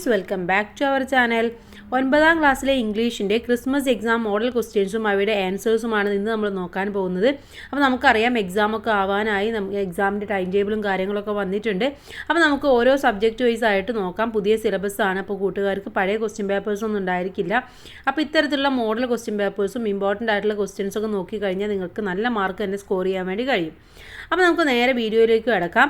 Friends, welcome back to our channel. 9ാം ക്ലാസ്സിലെ ഇംഗ്ലീഷിൻ്റെ ക്രിസ്മസ് എക്സാം മോഡൽ ക്വസ്റ്റ്യൻസും അവയുടെ ആൻസേഴ്സുമാണ് ഇന്ന് നമ്മൾ നോക്കാൻ പോകുന്നത്. അപ്പോൾ നമുക്കറിയാം എക്സാമൊക്കെ ആവാനായി, നമുക്ക് എക്സാമിൻ്റെ ടൈം ടേബിളും കാര്യങ്ങളൊക്കെ വന്നിട്ടുണ്ട്. അപ്പോൾ നമുക്ക് ഓരോ സബ്ജക്റ്റ് വൈസ് ആയിട്ട് നോക്കാം. പുതിയ സിലബസ് ആണ്, അപ്പോൾ കൂട്ടുകാർക്ക് പഴയ ക്വസ്റ്റ്യൻ പേപ്പേഴ്സൊന്നും ഉണ്ടായിരിക്കില്ല. അപ്പോൾ ഇത്തരത്തിലുള്ള മോഡൽ ക്വസ്റ്റ്യൻ പേപ്പേഴ്സും ഇമ്പോർട്ടൻ്റ് ആയിട്ടുള്ള ക്വസ്റ്റ്യൻസൊക്കെ നോക്കിക്കഴിഞ്ഞാൽ നിങ്ങൾക്ക് നല്ല മാർക്ക് തന്നെ സ്കോർ ചെയ്യാൻ വേണ്ടി കഴിയും. അപ്പോൾ നമുക്ക് നേരെ വീഡിയോയിലേക്ക് കിടക്കാം.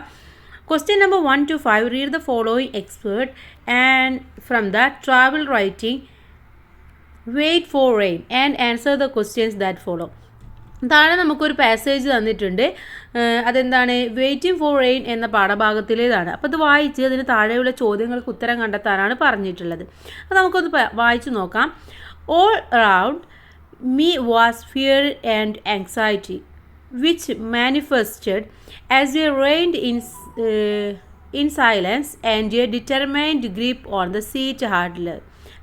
Question number 1 to 5, read the following excerpt and from that travel writing, wait for rain and answer the questions that follow. താഴെ നമുക്കൊരു പാസേജ് തന്നിട്ടുണ്ട്. അതെന്താണ്? വെയിറ്റിംഗ് ഫോർ റെയിൻ എന്ന പാഠഭാഗത്തിലേതാണ്. അപ്പോൾ ഇത് വായിച്ച് അതിന് താഴെയുള്ള ചോദ്യങ്ങൾക്ക് ഉത്തരം കണ്ടെത്താനാണ് പറഞ്ഞിട്ടുള്ളത്. അപ്പോൾ നമുക്കൊന്ന് വായിച്ചു നോക്കാം. All around me was fear and anxiety, which manifested as a rained in silence and a determined grip on the seat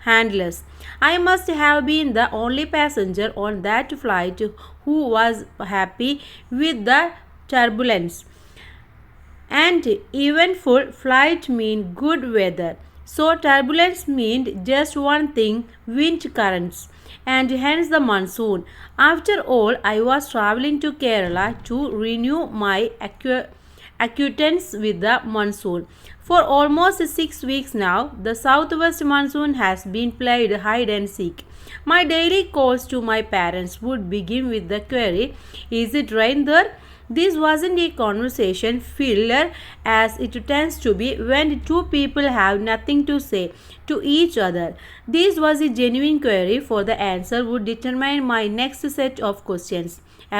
handlers. I must have been the only passenger on that flight who was happy with the turbulence. And eventful flight mean good weather. So turbulence meant just one thing, wind currents, and hence the monsoon. After all, I was traveling to Kerala to renew my acquaintance with the monsoon. For almost 6 weeks now, the southwest monsoon has been played hide and seek. My daily calls to my parents would begin with the query, "Is it rain there?" This wasn't a conversation filler as it tends to be when two people have nothing to say to each other. This was a genuine query, for the answer would determine my next set of questions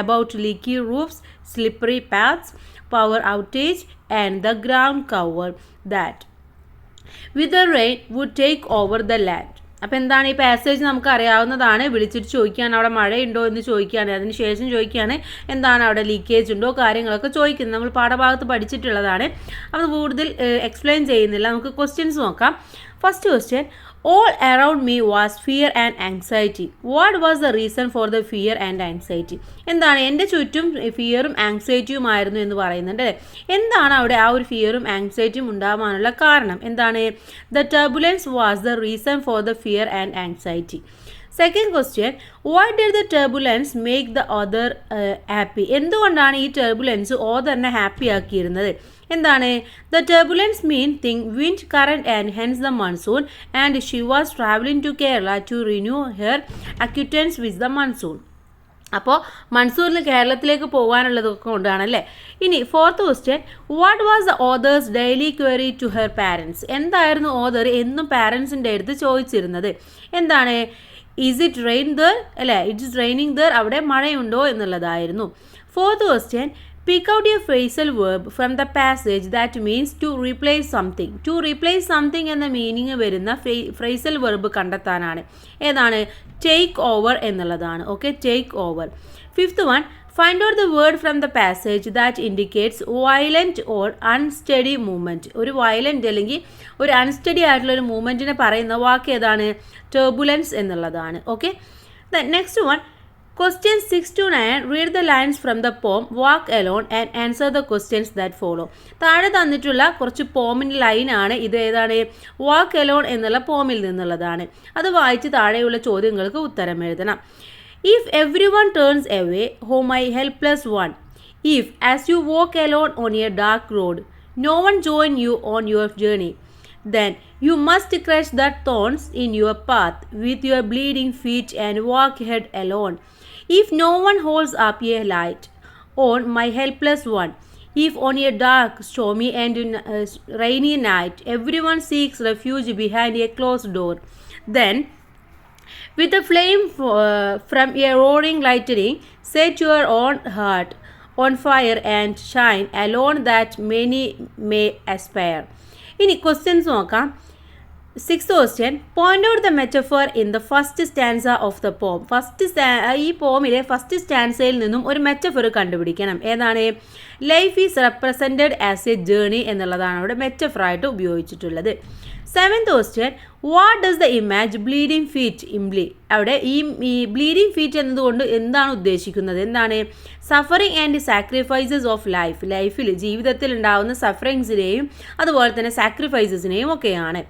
about leaky roofs, slippery paths, power outage, and the ground cover that, with the rain, would take over the land. അപ്പോൾ എന്താണ് ഈ passage? നമുക്ക് അറിയാവുന്നതാണ്. വിളിച്ചിട്ട് ചോദിക്കുകയാണ് അവിടെ മഴയുണ്ടോ എന്ന് ചോദിക്കുകയാണ്. അതിന് ശേഷം ചോദിക്കുകയാണ് എന്താണ് അവിടെ ലീക്കേജ് ഉണ്ടോ, കാര്യങ്ങളൊക്കെ ചോദിക്കുന്നത്. നമ്മൾ പാഠഭാഗത്ത് പഠിച്ചിട്ടുള്ളതാണ്. അപ്പോൾ കൂടുതൽ എക്സ്പ്ലെയിൻ ചെയ്യുന്നില്ല. നമുക്ക് ക്വസ്റ്റ്യൻസ് നോക്കാം. First question, all around me was fear and anxiety. What was the reason for the fear and anxiety? എന്താണ്? എൻ്റെ ചുറ്റും ഫിയറും ആങ്സൈറ്റിയും ആയിരുന്നു എന്ന് പറയുന്നുണ്ട്. എന്താണ് അവിടെ ആ ഒരു ഫിയറും ആങ്സൈറ്റിയും ഉണ്ടാവാനുള്ള കാരണം? എന്താണ്? The turbulence was the reason for the fear and anxiety. Second question, why did the turbulence make the author happy? എന്തുകൊണ്ടാണ് ഈ ടർബുലൻസ് ഓഥറിനെ ഹാപ്പി ആക്കിയിരുന്നത്? എന്താണ്? The turbulence mean thing, wind current and hence the monsoon, and she was traveling to Kerala to renew her acquaintance with the monsoon. അപ്പോൾ മൺസൂണിൽ കേരളത്തിലേക്ക് പോകാനുള്ളതൊക്കെ കൊണ്ടാണല്ലേ. ഇനി fourth question, what was the author's daily query to her parents? എന്തായിരുന്നു author എന്നും പാരൻസിൻ്റെ അടുത്ത് ചോദിച്ചിരുന്നത്? എന്താണ്? ഈസ് ഇറ്റ് റെയിൻ ദർ അല്ലേ, ഇറ്റ് ഇസ് റെയിനിങ് ദർ, അവിടെ മഴയുണ്ടോ എന്നുള്ളതായിരുന്നു. Fourth question, pick out a phrasal verb from the passage that means to replace something. To replace something എന്ന മീനിങ് വരുന്ന phrasal verb കണ്ടെത്താനാണ്. ഏതാണ്? take over എന്നുള്ളതാണ്. Okay, take over. Fifth one, find out the word from the passage that indicates violent or unsteady movement. ഒരു violent അല്ലെങ്കിൽ ഒരു unsteady ആയിട്ടുള്ള ഒരു മൂവ്മെൻറ്റിനെ പറയുന്ന വാക്ക് ഏതാണ്? turbulence എന്നുള്ളതാണ്. Okay, next one, Questions 6 to 9, read the lines from the poem Walk Alone and answer the questions that follow. താഴെ തന്നിട്ടുള്ള കുറച്ച് പോമിൻ്റെ ലൈനാണ് ഇത്. ഏതാണ്? വാക്ക് അലോൺ എന്നുള്ള പോമിൽ നിന്നുള്ളതാണ്. അത് വായിച്ച് താഴെയുള്ള ചോദ്യങ്ങൾക്ക് ഉത്തരം എഴുതണം. If everyone turns away, oh my helpless one. If, as you walk alone on a dark road, no one join you on your journey, then you must crush the thorns in your path with your bleeding feet and walk ahead alone. If no one holds up a light on my helpless one, if on a dark, stormy and rainy night everyone seeks refuge behind a closed door, then with a flame from a roaring lightning, set your own heart on fire and shine alone that many may aspire. ഇനി questions നോക്കാം. Sixth question, point out the metaphor in the first stanza of the poem. ഈ പോമിലെ first സ്റ്റാൻസയിൽ നിന്നും ഒരു metaphor കണ്ടുപിടിക്കണം. ഏതാണ്? Life is represented as a journey എന്നുള്ളതാണ് അവിടെ മെറ്റഫറായിട്ട് ഉപയോഗിച്ചിട്ടുള്ളത്. Seventh question, what does the image bleeding feet imply? അവിടെ ഈ ബ്ലീഡിങ് ഫീറ്റ് എന്നതുകൊണ്ട് എന്താണ് ഉദ്ദേശിക്കുന്നത്? എന്താണ്? സഫറിങ് ആൻഡ് സാക്രിഫൈസസ് ഓഫ് ലൈഫിൽ ജീവിതത്തിൽ ഉണ്ടാകുന്ന സഫറിങ്സിനെയും അതുപോലെ തന്നെ സാക്രിഫൈസസിനെയും ഒക്കെയാണ്.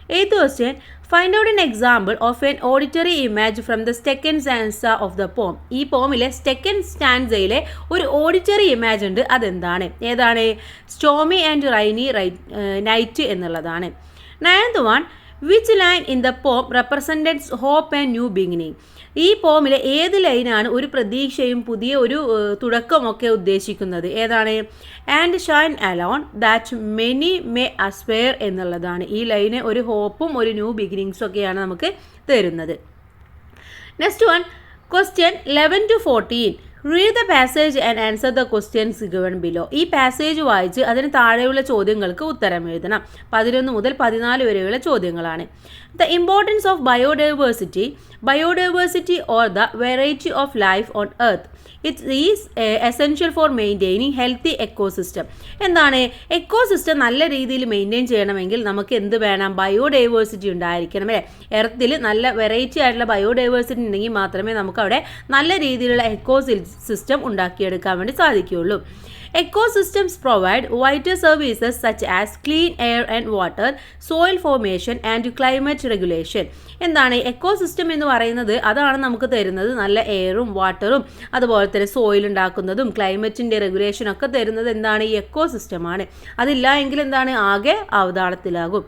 Eighth question, find out an example of an auditory image from the second stanza of the poem. ഈ പോമിലെ സെക്കൻഡ് സ്റ്റാൻസയിലെ ഒരു ഓഡിറ്ററി ഇമേജ് ഉണ്ട്, അതെന്താണ്? ഏതാണ്? സ്റ്റോമി ആൻഡ് റൈനി നൈറ്റ് എന്നുള്ളതാണ്. Ninth one, which line in the poem represents hope and new beginning? ഈ പോമിലെ ഏത് ലൈനാണ് ഒരു പ്രതീക്ഷയും പുതിയ ഒരു തുടക്കമൊക്കെ ഉദ്ദേശിക്കുന്നത്? ഏതാണ്? And shine alone that many may aspire എന്നുള്ളതാണ്. ഈ ലൈന് ഒരു ഹോപ്പും ഒരു ന്യൂ ബിഗിനിങ്സും ഒക്കെയാണ് നമുക്ക് തരുന്നത്. Next one, question 11 to 14. Read the passage and answer the questions given below. ഈ പാസേജ് വായിച്ച് അതിന് താഴെയുള്ള ചോദ്യങ്ങൾക്ക് ഉത്തരം എഴുതണം. 11 മുതൽ 14 വരെയുള്ള ചോദ്യങ്ങളാണ്. The importance of biodiversity or the variety of life on earth. It is essential for maintaining healthy ecosystem. എന്താണ്? എക്കോസിസ്റ്റം നല്ല രീതിയിൽ മെയിൻറ്റെയിൻ ചെയ്യണമെങ്കിൽ നമുക്ക് എന്ത് വേണം? ബയോഡൈവേഴ്സിറ്റി ഉണ്ടായിരിക്കണം അല്ലേ? എർത്തിൽ നല്ല വെറൈറ്റി ആയിട്ടുള്ള ബയോഡൈവേഴ്സിറ്റി ഉണ്ടെങ്കിൽ മാത്രമേ നമുക്ക് അവിടെ നല്ല രീതിയിലുള്ള സിസ്റ്റം ഉണ്ടാക്കിയെടുക്കാൻ വേണ്ടി സാധിക്കുകയുള്ളൂ. Ecosystems provide vital services such as clean air and water, soil formation and climate regulation. എന്താണ് എക്കോസിസ്റ്റം എന്ന് പറയുന്നത്? അതാണ് നമുക്ക് തരുന്നത് നല്ല എയറും വാട്ടറും അതുപോലെ തന്നെ സോയിൽ ഉണ്ടാക്കുന്നതും ക്ലൈമറ്റിൻ്റെ റെഗുലേഷനൊക്കെ തരുന്നത് എന്താണ്? ഈ എക്കോസിസ്റ്റമാണ്. അതില്ല എങ്കിൽ എന്താണ്? ആകെ അവതാളത്തിലാകും.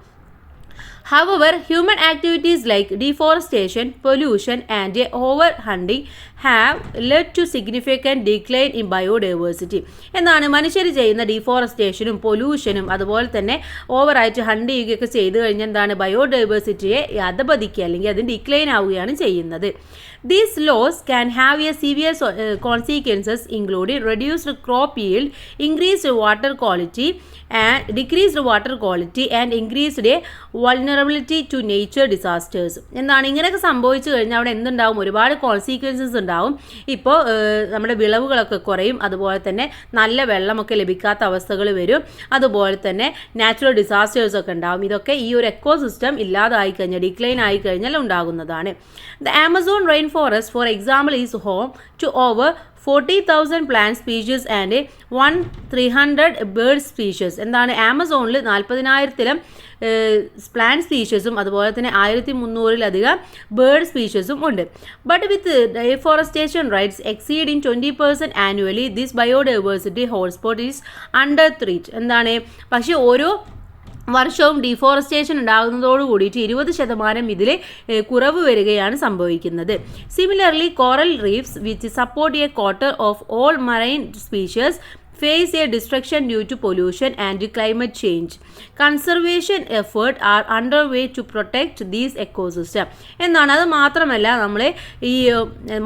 However, human activities like deforestation, pollution, and overhunting have led to significant decline in biodiversity. എന്താണ്? മനുഷ്യർ ചെയ്യുന്ന ഡീഫോറസ്റ്റേഷനും പൊല്യൂഷനും അതുപോലെ തന്നെ ഓവറായിട്ട് ഹണ്ട് ചെയ്യുകയൊക്കെ ചെയ്തു കഴിഞ്ഞാൽ എന്താണ്? ബയോഡൈവേഴ്സിറ്റിയെ അധപതിക്കുക അല്ലെങ്കിൽ അത് ഡിക്ലൈൻ ആവുകയാണ് ചെയ്യുന്നത്. These laws can have a severe consequences including reduced crop yield, increased water quality and decreased water quality and increased vulnerability to nature disasters. എന്താണ്? ഇങ്ങനെയൊക്കെ സംഭവിച്ചു കഴിഞ്ഞാൽ അവിടെ എന്തുണ്ടാവും? ഒരുപാട് കോൺസിക്വൻസസ് ഉണ്ടാവും. ഇപ്പോൾ നമ്മുടെ വിളവുകളൊക്കെ കുറയും, അതുപോലെ തന്നെ നല്ല വെള്ളമൊക്കെ ലഭിക്കാത്ത അവസ്ഥകൾ വരും, അതുപോലെ തന്നെ നാച്ചുറൽ ഡിസാസ്റ്റേഴ്സ് ഒക്കെ ഉണ്ടാവും. ഇതൊക്കെ ഈ ഒരു എക്കോസിസ്റ്റം ഇല്ലാതായി കഴിഞ്ഞാൽ ഡിക്ലൈൻ ആയി കഴിഞ്ഞാൽ ഉണ്ടാകുന്നതാണ്. The Amazon rainforest, for example, is home to over 40,000 plant species and 1,300 bird species. എന്താണ്? ആമസോണിൽ 40,000 പ്ലാന്റ് സ്പീഷീസും അതുപോലെ തന്നെ 1,300 ബേർഡ് സ്പീഷീസും ഉണ്ട്. But with deforestation rates exceeding 20% annually, this biodiversity hotspot is under threat. എന്താണ്? പക്ഷേ ഓരോ വർഷവും ഡീഫോറസ്റ്റേഷൻ ഉണ്ടാകുന്നതോട് കൂടിയിട്ട് 20% ഇതിൽ കുറവ് വരികയാണ് സംഭവിക്കുന്നത്. Similarly coral reefs which support a quarter of all marine species face a destruction due to pollution and climate change. Conservation efforts are underway to protect these ecosystems. എന്നാണ്. അത് മാത്രമല്ല നമ്മൾ ഈ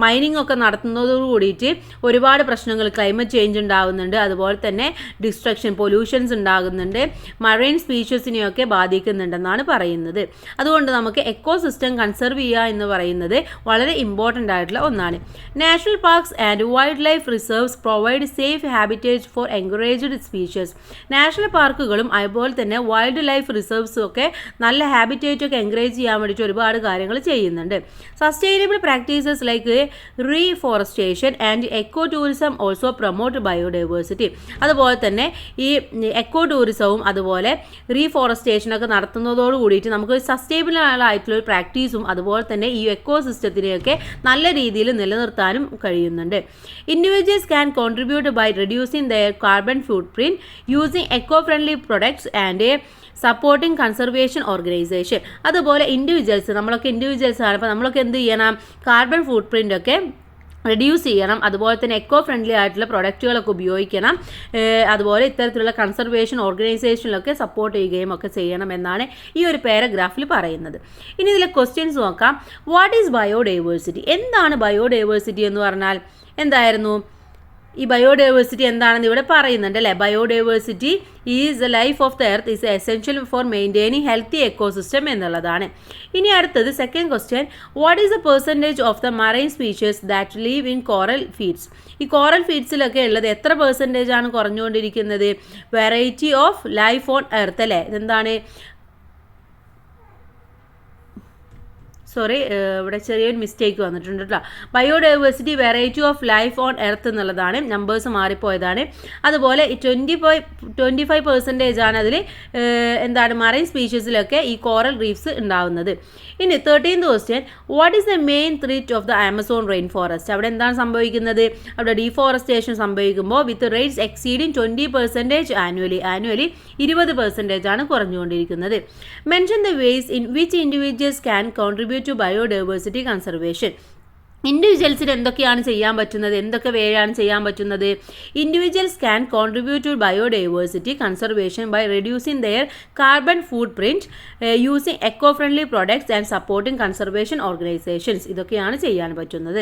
മൈനിങ് ഒക്കെ നടത്തുന്നതോട് കൂടിയിട്ട് ഒരുപാട് പ്രശ്നങ്ങൾ ക്ലൈമറ്റ് ചേഞ്ച് ഉണ്ടാകുന്നുണ്ട്, അതുപോലെ തന്നെ ഡിസ്ട്രക്ഷൻ പൊല്യൂഷൻസ് ഉണ്ടാകുന്നുണ്ട്, മറൈൻ സ്പീഷീസിനെയൊക്കെ ബാധിക്കുന്നുണ്ടെന്നാണ് പറയുന്നത്. അതുകൊണ്ട് നമുക്ക് എക്കോസിസ്റ്റം കൺസർവ് ചെയ്യുക എന്ന് പറയുന്നത് വളരെ ഇമ്പോർട്ടൻ്റ് ആയിട്ടുള്ള ഒന്നാണ്. National parks and wildlife reserves provide safe habitat for encouraged species. National പാർക്കുകളും അതുപോലെ തന്നെ വൈൽഡ് ലൈഫ് റിസർവ്സും ഒക്കെ നല്ല ഹാബിറ്റേറ്റ് ഒക്കെ എൻകറേജ് ചെയ്യാൻ വേണ്ടിയിട്ട് ഒരുപാട് കാര്യങ്ങൾ ചെയ്യുന്നുണ്ട്. Sustainable practices like reforestation and eco tourism also promote biodiversity. അതുപോലെ തന്നെ ഈ എക്കോ ടൂറിസവും അതുപോലെ റീഫോറസ്റ്റേഷനൊക്കെ നടത്തുന്നതോട് കൂടിയിട്ട് നമുക്ക് സസ്റ്റൈനബിൾ ആയിട്ടുള്ള പ്രാക്ടീസും അതുപോലെ തന്നെ ഈ എക്കോ സിസ്റ്റത്തിനെയൊക്കെ നല്ല രീതിയിൽ നിലനിർത്താനും കഴിയുന്നുണ്ട്. Individuals can contribute by reducing their carbon footprint using eco-friendly products and supporting conservation organisation. അതുപോലെ ഇൻഡിവിജ്വൽസ്, നമ്മളൊക്കെ ഇൻഡിവിജ്വൽസ് ആണ്, അപ്പോൾ നമ്മളൊക്കെ എന്ത് ചെയ്യണം? കാർബൺ ഫുട് പ്രിൻ്റ് ഒക്കെ റെഡ്യൂസ് ചെയ്യണം, അതുപോലെ തന്നെ എക്കോ ഫ്രണ്ട്ലി ആയിട്ടുള്ള പ്രൊഡക്റ്റുകളൊക്കെ ഉപയോഗിക്കണം, അതുപോലെ ഇത്തരത്തിലുള്ള കൺസർവേഷൻ ഓർഗനൈസേഷനിലൊക്കെ സപ്പോർട്ട് ചെയ്യുകയും ഒക്കെ ചെയ്യണം എന്നാണ് ഈ ഒരു പാരഗ്രാഫിൽ പറയുന്നത്. ഇനി ഇതിലെ ക്വസ്റ്റ്യൻസ് നോക്കാം. What is biodiversity? എന്താണ് ബയോഡൈവേഴ്സിറ്റി എന്ന് പറഞ്ഞാൽ? എന്തായിരുന്നു ഈ ബയോഡൈവേഴ്സിറ്റി എന്താണെന്ന് ഇവിടെ പറയുന്നുണ്ട് അല്ലേ? Biodiversity is the life of the earth is essential for maintaining healthy ecosystem എന്നുള്ളതാണ്. ഇനി അടുത്തത് second question, what is the percentage of the marine species that live in coral ഫീഡ്സ്? ഈ കോറൽ ഫീഡ്സിലൊക്കെ ഉള്ളത് എത്ര പെർസെൻറ്റേജ് ആണ് കുറഞ്ഞുകൊണ്ടിരിക്കുന്നത്? Variety of life on earth അല്ലേ? ഇതെന്താണ്? സോറി, ഇവിടെ ചെറിയൊരു മിസ്റ്റേക്ക് വന്നിട്ടുണ്ട് കേട്ടോ. Biodiversity variety of life on earth എന്നുള്ളതാണ്, നമ്പേഴ്സ് മാറിപ്പോയതാണ്. അതുപോലെ 25% ആണ് അതിൽ എന്താണ് മറൈൻ സ്പീഷീസിലൊക്കെ ഈ കോറൽ റീഫ്സ് ഉണ്ടാവുന്നത്. ഇനി 13th question, what is the main threat of the Amazon rain forest? അവിടെ എന്താണ് സംഭവിക്കുന്നത്? അവിടെ ഡീഫോറസ്റ്റേഷൻ സംഭവിക്കുമ്പോൾ വിത്ത് റേറ്റ്സ് എക്സീഡിങ് 20% ആനുവലി 20% ആണ് കുറഞ്ഞുകൊണ്ടിരിക്കുന്നത്. Mention the ways in which individuals can contribute to biodiversity conservation. ഇൻഡിവിജ്വൽസിന് എന്തൊക്കെയാണ് ചെയ്യാൻ പറ്റുന്നത്, എന്തൊക്കെ വേയാണ് ചെയ്യാൻ പറ്റുന്നത്? Individuals can contribute to biodiversity conservation by reducing their carbon footprint, using eco friendly products and supporting conservation organisations. ഇതൊക്കെയാണ് ചെയ്യാൻ പറ്റുന്നത്.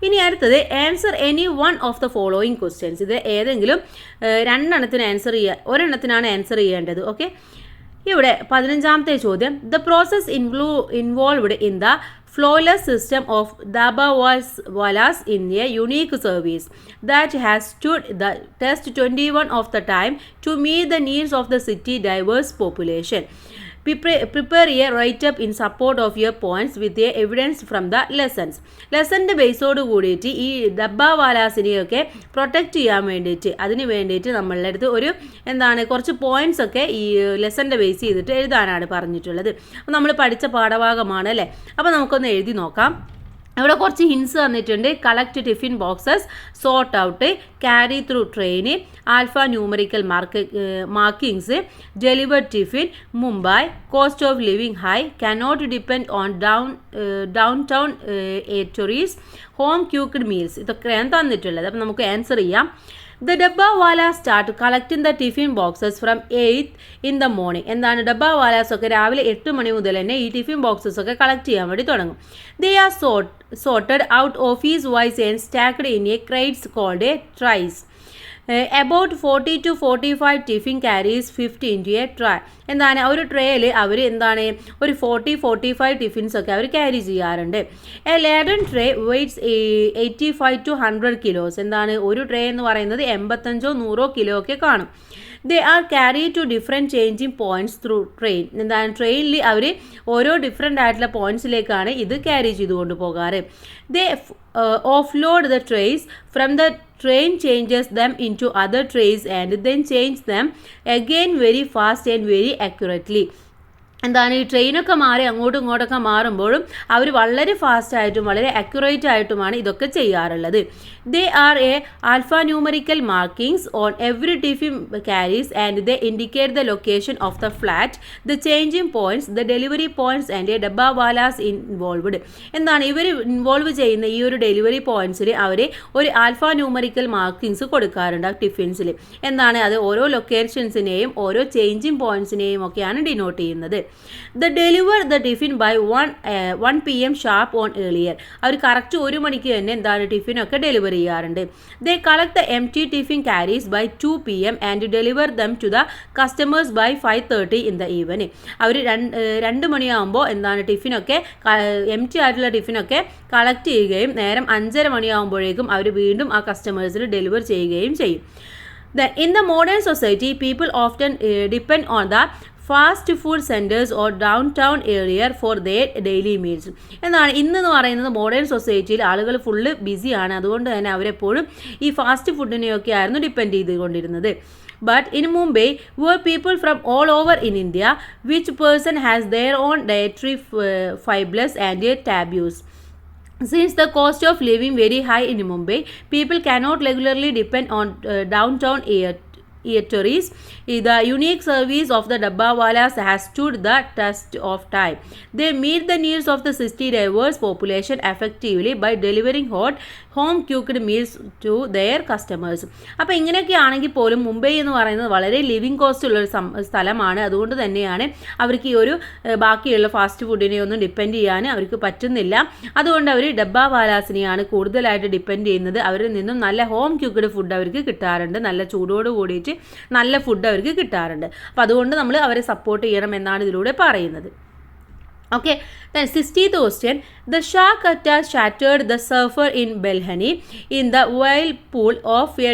ഇനി അടുത്തത്, answer any one of the following questions. ഇത് ഏതെങ്കിലും ഒരെണ്ണത്തിനാണ് ആൻസർ ചെയ്യേണ്ടത്. ഓക്കെ, ഇവിടെ 15ാമത്തെ ചോദ്യം, the process involved in the flawless system of dabbawala's in a unique service that has stood the test 21 of the time to meet the needs of the city diverse population. Prepare a write-up in support of your points with the evidence from the lessons. ലെസൻ്റെ ബേസോട് കൂടിയിട്ട് ഈ ഡബ്ബാവാലാസിനെയൊക്കെ protect ചെയ്യാൻ വേണ്ടിയിട്ട് നമ്മളുടെ അടുത്ത് കുറച്ച് points ഒക്കെ ഈ ലെസൻ്റെ base ചെയ്തിട്ട് എഴുതാനാണ് പറഞ്ഞിട്ടുള്ളത്. അപ്പോൾ നമ്മൾ പഠിച്ച പാഠഭാഗമാണ് അല്ലേ. അപ്പോൾ നമുക്കൊന്ന് എഴുതി നോക്കാം. ഇവിടെ കുറച്ച് ഹിൻസ് തന്നിട്ടുണ്ട്. Collect tiffin boxes, sort out, carry through train, alpha numerical markings, delivered tiffin, Mumbai, cost of living high, cannot depend on downtown eateries, home cooked meals. ഇതൊക്കെയാണ് തന്നിട്ടുള്ളത്. അപ്പോൾ നമുക്ക് ആൻസർ ചെയ്യാം. The dabbawala start collecting the tiffin boxes from 8 in the morning. എന്താണ് ഡബ്ബാവാലാസ് ഒക്കെ രാവിലെ 8 മണി മുതൽ തന്നെ ഈ ടിഫിൻ ബോക്സസ് ഒക്കെ കളക്ട് ചെയ്യാൻ വേണ്ടി തുടങ്ങും. They are sorted out office wise and stacked in a crates called a trays. About 40 to 45 tiffin carries 50 into a tray. എന്താണ് ഒരു ട്രേയിൽ അവർ ഒരു 40-45 ടിഫിൻസ് ഒക്കെ അവർ ക്യാരി ചെയ്യാറുണ്ട്. A laden tray weights 85 to 100 kilos. ഒരു ട്രേ എന്ന് പറയുന്നത് 85-100 കിലോ ഒക്കെ കാണും. They are carry to different changing points through train. ട്രെയിനിൽ അവർ ഓരോ ഡിഫറെൻ്റ് ആയിട്ടുള്ള പോയിൻറ്റ്സിലേക്കാണ് ഇത് ക്യാരി ചെയ്തുകൊണ്ട് പോകാറ്. ദേ offload the trays from the train, changes them into other trays and then change them again very fast and very accurately. ഈ ട്രെയിനൊക്കെ മാറി അങ്ങോട്ടും ഇങ്ങോട്ടൊക്കെ മാറുമ്പോഴും അവർ വളരെ ഫാസ്റ്റായിട്ടും വളരെ അക്യുറേറ്റ് ആയിട്ടുമാണ് ഇതൊക്കെ ചെയ്യാറുള്ളത്. They are a alpha numerical markings on every tiffin carries and they indicate the location of the flat, the changing points, the delivery points and a dabbawalas involved. ഇവർ ഇൻവോൾവ് ചെയ്യുന്ന ഈ ഒരു ഡെലിവറി പോയിന്റ്സിൽ അവർ ഒരു ആൽഫ ന്യൂമറിക്കൽ മാർക്കിങ്സ് കൊടുക്കാറുണ്ട് ആ ടിഫിൻസിൽ. അത് ഓരോ ലൊക്കേഷൻസിനെയും ഓരോ ചേഞ്ചിങ് പോയിന്റ്സിനെയും ഒക്കെയാണ് ഡിനോട്ട് ചെയ്യുന്നത്. They deliver the tiffin by 1 PM sharp on earlier. അവർ കറക്റ്റ് 1 മണിക്ക് തന്നെ ടിഫിനൊക്കെ ഡെലിവർ ചെയ്യാറുണ്ട്. They collect the empty tiffin carries by 2 PM and deliver them to the customers by 5:30 in the evening. അവർ 2 മണിയാകുമ്പോൾ ടിഫിനൊക്കെ എംറ്റി ആയിട്ടുള്ള ടിഫിനൊക്കെ collect ചെയ്യുകയും നേരം 5:30 മണിയാകുമ്പോഴേക്കും അവർ വീണ്ടും ആ കസ്റ്റമേഴ്സിന് ഡെലിവർ ചെയ്യുകയും ചെയ്യും. In the modern society, people often depend on the fast food centres or downtown area for their daily meals. ഇന്നെന്ന് പറയുന്നത് മോഡേൺ സൊസൈറ്റിയിൽ ആളുകൾ ഫുള്ള് ബിസിയാണ്. അതുകൊണ്ട് തന്നെ അവരെപ്പോഴും ഈ ഫാസ്റ്റ് ഫുഡിനെയൊക്കെ ആയിരുന്നു ഡിപ്പെൻഡ് ചെയ്തുകൊണ്ടിരുന്നത്. But in Mumbai, were people from all over in India, which person has their own dietary fibers and taboos. Since the cost of living very high in Mumbai, people cannot regularly depend on downtown eateries. The unique service of the dabbawalas has stood the test of time. They meet the needs of the city diverse population effectively by delivering hot home cooked meals to their customers. അപ്പോൾ ഇങ്ങനെയൊക്കെ ആണെങ്കിൽ പോലും മുംബൈ എന്ന് പറയുന്നത് വളരെ living cost ഉള്ളൊരു സ്ഥലമാണ്. അതുകൊണ്ട് തന്നെയാണ് അവർക്ക് ഈ ഒരു ബാക്കിയുള്ള ഫാസ്റ്റ് ഫുഡിനെ ഒന്നും ഡിപ്പെൻഡ് ചെയ്യാൻ അവർക്ക് പറ്റുന്നില്ല. അതുകൊണ്ട് അവർ ഡബ്ബാവാലാസിനെയാണ് കൂടുതലായിട്ട് ഡിപ്പെൻഡ് ചെയ്യുന്നത്. അവരിൽ നിന്നും നല്ല ഹോം കുക്ക്ഡ് ഫുഡ് അവർക്ക് കിട്ടാറുണ്ട്. നല്ല ചൂടോട് കൂടിയിട്ട് നല്ല ഫുഡ് അവർക്ക് കിട്ടാറുണ്ട്. അപ്പോൾ അതുകൊണ്ട് നമ്മൾ അവരെ സപ്പോർട്ട് ചെയ്യണം എന്നാണ് ഇതിലൂടെ പറയുന്നത്. Okay, then 60th question. The shark attack shattered the surfer in Bethany in the whirlpool of a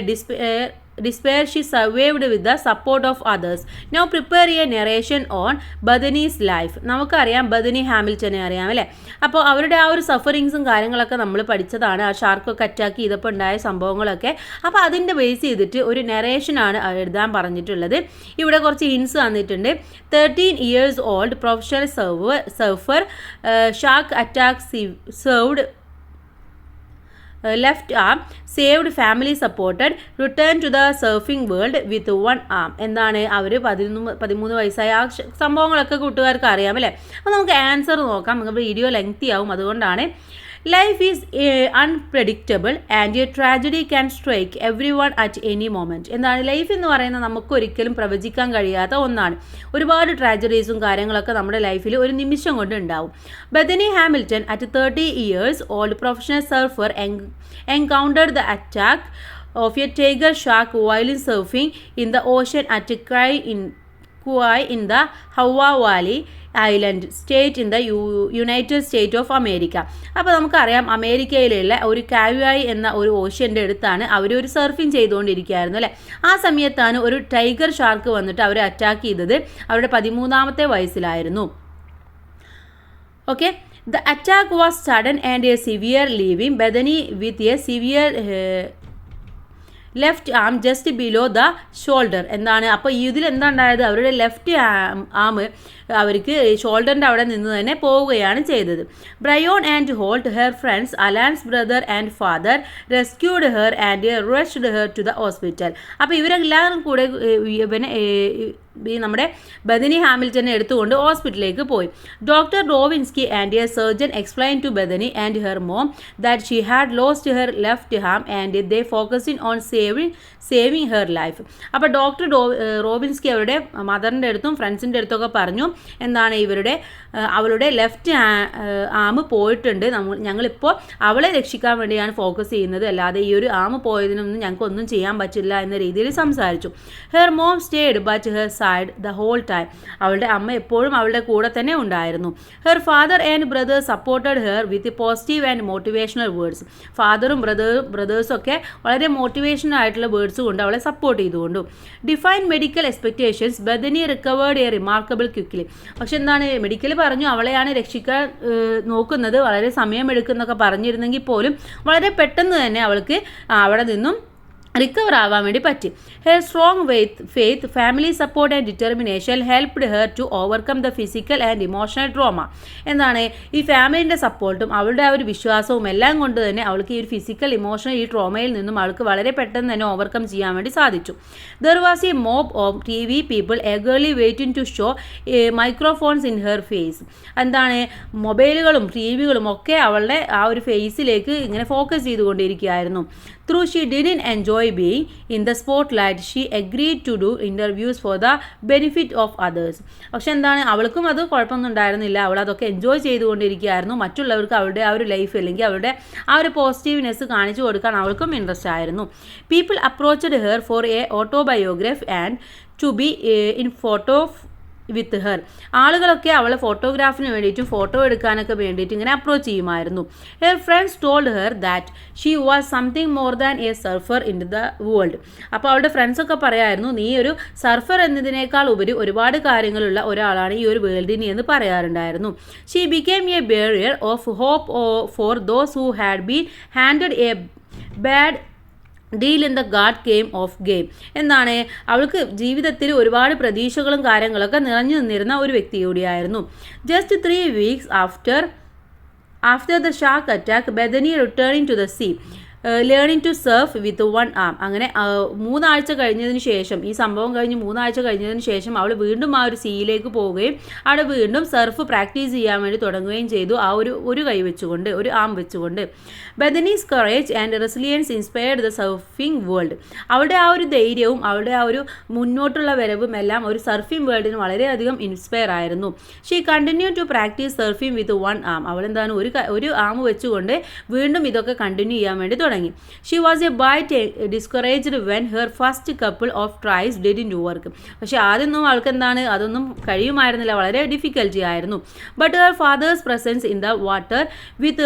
despair, she survived with the support of others. Now prepare a narration on Bethany's life. നമുക്കറിയാം ബദനി ഹാമിൽട്ടനെ അറിയാം അല്ലേ. അപ്പോൾ അവരുടെ ആ ഒരു സഫറിങ്സും കാര്യങ്ങളൊക്കെ നമ്മൾ പഠിച്ചതാണ്, ആ ഷാർക്കൊക്കെ അറ്റാക്ക് ചെയ്തപ്പോൾ ഉണ്ടായ സംഭവങ്ങളൊക്കെ. അപ്പോൾ അതിൻ്റെ ബേസ് ചെയ്തിട്ട് ഒരു നെറേഷനാണ് എഴുതാൻ പറഞ്ഞിട്ടുള്ളത്. ഇവിടെ കുറച്ച് ഹിൻസ് തന്നിട്ടുണ്ട്. 13 years old professional surfer, shark attack served left arm, saved family supported, returned to the surfing world with one arm. എന്താണ് അവർ 13 വയസ്സായ ആ സംഭവങ്ങളൊക്കെ കൂട്ടുകാർക്ക് അറിയാം അല്ലേ. അപ്പോൾ നമുക്ക് ആൻസർ നോക്കാം. നമുക്ക് വീഡിയോ ലെങ്തി ആവും, അതുകൊണ്ടാണ്. Life is unpredictable and a tragedy can strike everyone at any moment. എന്താണ് ലൈഫ് എന്ന് പറയുന്നത് നമുക്കൊരിക്കലും പ്രവചിക്കാൻ കഴിയാത്ത ഒന്നാണ്. ഒരുപാട് ട്രാജഡീസും കാര്യങ്ങളൊക്കെ നമ്മുടെ ലൈഫിൽ ഒരു നിമിഷം കൊണ്ട് ഉണ്ടാവും. Bethany Hamilton at 30 years old professional surfer encountered the attack of a tiger shark while surfing in the ocean at Kauai in the Hawaii Valley island state in the United state of America. അപ്പോൾ നമുക്കറിയാം അമേരിക്കയിലുള്ള ഒരു കാവായി എന്ന ഒരു ഓഷ്യൻ്റെ അടുത്താണ് അവർ ഒരു surfing ചെയ്തുകൊണ്ടിരിക്കുകയായിരുന്നു അല്ലേ. ആ സമയത്താണ് ഒരു ടൈഗർ ഷാർക്ക് വന്നിട്ട് അവരെ അറ്റാക്ക് ചെയ്തത്. അവരുടെ 13ാമത്തെ വയസ്സിലായിരുന്നു. ഓക്കെ, the attack was sudden and a severe leaving Bethany with a severe left arm just below the shoulder. എന്താണ് അപ്പോൾ ഇതിൽ എന്താ ഉണ്ടായത്, അവരുടെ ലെഫ്റ്റ് ആം അവർക്ക് ഷോൾഡറിൻ്റെ അവിടെ നിന്ന് തന്നെ പോവുകയാണ് ചെയ്തത്. Byron and Holt her friend's Alana's brother and father rescued her and rushed her to the hospital. അപ്പോൾ ഇവരെല്ലാവരും കൂടെ നമ്മുടെ ബെഥനി ഹാമിൽട്ടനെ എടുത്തുകൊണ്ട് ഹോസ്പിറ്റലിലേക്ക് പോയി. Doctor Robinski and a surgeon explain to Bethany and her mom that she had lost her left arm and they focusing on saving her life. അപ്പോൾ doctor Robinski അവരുടെ മദറിൻ്റെ അടുത്തും ഫ്രണ്ട്സിൻ്റെ അടുത്തൊക്കെ പറഞ്ഞു എന്താണ് അവളുടെ ലെഫ്റ്റ് ആം പോയിട്ടുണ്ട്, ഞങ്ങളിപ്പോൾ അവളെ രക്ഷിക്കാൻ വേണ്ടിയാണ് ഫോക്കസ് ചെയ്യുന്നത്, അല്ലാതെ ഈ ഒരു ആം പോയതിനൊന്നും ഞങ്ങൾക്കൊന്നും ചെയ്യാൻ പറ്റില്ല എന്ന രീതിയിൽ സംസാരിച്ചു. Her mom stayed but her side the whole time. അവളുടെ അമ്മ എപ്പോഴും അവളുടെ കൂടെ തന്നെ ഉണ്ടായിരുന്നു. Her father and brother supported her with positive and motivational words. ഫാദറും ബ്രദേഴ്സും ഒക്കെ വളരെ മോട്ടിവേഷണൽ ആയിട്ടുള്ള വേർഡ്സ് കൊണ്ട് അവളെ സപ്പോർട്ട് ചെയ്തുകൊണ്ടു. Define medical expectations Bethany recovered a remarkable quickly. പക്ഷെ എന്താണ് മെഡിക്കൽ പറഞ്ഞു അവളെയാണ് രക്ഷിക്കാൻ നോക്കുന്നത്, വളരെ സമയമെടുക്കുന്നൊക്കെ പറഞ്ഞിരുന്നെങ്കിൽ പോലും വളരെ പെട്ടെന്ന് തന്നെ അവൾക്ക് അവിടെ നിന്നും റിക്കവർ ആവാൻ വേണ്ടി പറ്റി. Her strong faith family support and determination helped her to overcome the physical and emotional trauma. എന്താണ് ഈ ഫാമിലിൻ്റെ സപ്പോർട്ടും അവളുടെ ആ ഒരു വിശ്വാസവും എല്ലാം കൊണ്ട് തന്നെ അവൾക്ക് ഈ ഒരു ഫിസിക്കൽ ഇമോഷണൽ ഈ ട്രോമയിൽ നിന്നും അവൾക്ക് വളരെ പെട്ടെന്ന് തന്നെ ഓവർകം ചെയ്യാൻ വേണ്ടി സാധിച്ചു. There was a mob of TV people eagerly waiting to show microphones in her face. എന്താണ് മൊബൈലുകളും TVകളും ഒക്കെ അവളുടെ ആ ഒരു ഫേസിലേക്ക് ഇങ്ങനെ ഫോക്കസ് ചെയ്തുകൊണ്ടിരിക്കുകയായിരുന്നു. Though she didn't enjoy being in the spotlight, she agreed to do interviews for the benefit of others. പക്ഷെ എന്താണ് അവൾക്കും അത് കുഴപ്പമൊന്നും ഉണ്ടായിരുന്നില്ല, അവൾ അതൊക്കെ എൻജോയ് ചെയ്തുകൊണ്ടിരിക്കുകയായിരുന്നു. മറ്റുള്ളവർക്ക് അവളുടെ ആ ഒരു ലൈഫ് അല്ലെങ്കിൽ അവരുടെ ആ ഒരു പോസിറ്റീവ്നെസ് കാണിച്ചു കൊടുക്കാൻ അവൾക്കും ഇൻട്രസ്റ്റ് ആയിരുന്നു. People approached her for a autobiography and to be in photo with her. ആളുകളൊക്കെ അവളെ ഫോട്ടോഗ്രാഫിന് വേണ്ടിയിട്ടും ഫോട്ടോ എടുക്കാനൊക്കെ വേണ്ടിയിട്ട് ഇങ്ങനെ അപ്രോച്ച് ചെയ്യുമായിരുന്നു. Her friends told her that she was something more than A surfer in the world. അപ്പോൾ അവളുടെ ഫ്രണ്ട്സൊക്കെ പറയായിരുന്നു നീ ഒരു സർഫർ എന്നതിനേക്കാൾ ഉപരി ഒരുപാട് കാര്യങ്ങളുള്ള ഒരാളാണ് ഈ ഒരു വേൾഡിന് എന്ന് പറയാറുണ്ടായിരുന്നു. She became a barrier of hope for those who had been handed a bad deal in the god game of game. എന്താണ് അവൾക്ക് ജീവിതത്തിൽ ഒരുപാട് പ്രതീക്ഷകളും കാര്യങ്ങളൊക്കെ നിറഞ്ഞു നിന്നിരുന്ന ഒരു വ്യക്തി കൂടിയായിരുന്നു. Just 3 weeks after the shark attack, Bethany returning to the sea. Learning to surf with 1 arm. അങ്ങനെ 3 ആഴ്ച കഴിഞ്ഞതിന് ശേഷം ഈ സംഭവം കഴിഞ്ഞ് 3 ആഴ്ച കഴിഞ്ഞതിന് ശേഷം അവൾ വീണ്ടും ആ ഒരു സീയിലേക്ക് പോവുകയും അവിടെ വീണ്ടും സർഫ് പ്രാക്ടീസ് ചെയ്യാൻ വേണ്ടി തുടങ്ങുകയും ചെയ്തു, ആ ഒരു കൈ വെച്ചുകൊണ്ട്, ഒരു ആം വെച്ചുകൊണ്ട്. Bethany's courage and resilience inspired the surfing world. അവളുടെ ആ ഒരു ധൈര്യവും അവളുടെ ആ ഒരു മുന്നോട്ടുള്ള വരവും എല്ലാം ഒരു സർഫിംഗ് വേൾഡിന് വളരെയധികം ഇൻസ്പയർ ആയിരുന്നു. She continue to practise surfing with 1 arm. അവൾ എന്താണ് ഒരു ആം വെച്ചുകൊണ്ട് വീണ്ടും ഇതൊക്കെ കണ്ടിന്യൂ ചെയ്യാൻ വേണ്ടി തുടങ്ങി. She was a bit discouraged when her first couple of tries didn't work. പക്ഷേ ആദ്യമൊന്നും അവൾക്ക് എന്താണ് അതൊന്നും കഴിയുമായിരുന്നില്ല, വളരെ ഡിഫിക്കൽറ്റി ആയിരുന്നു. But her father's presence in the water with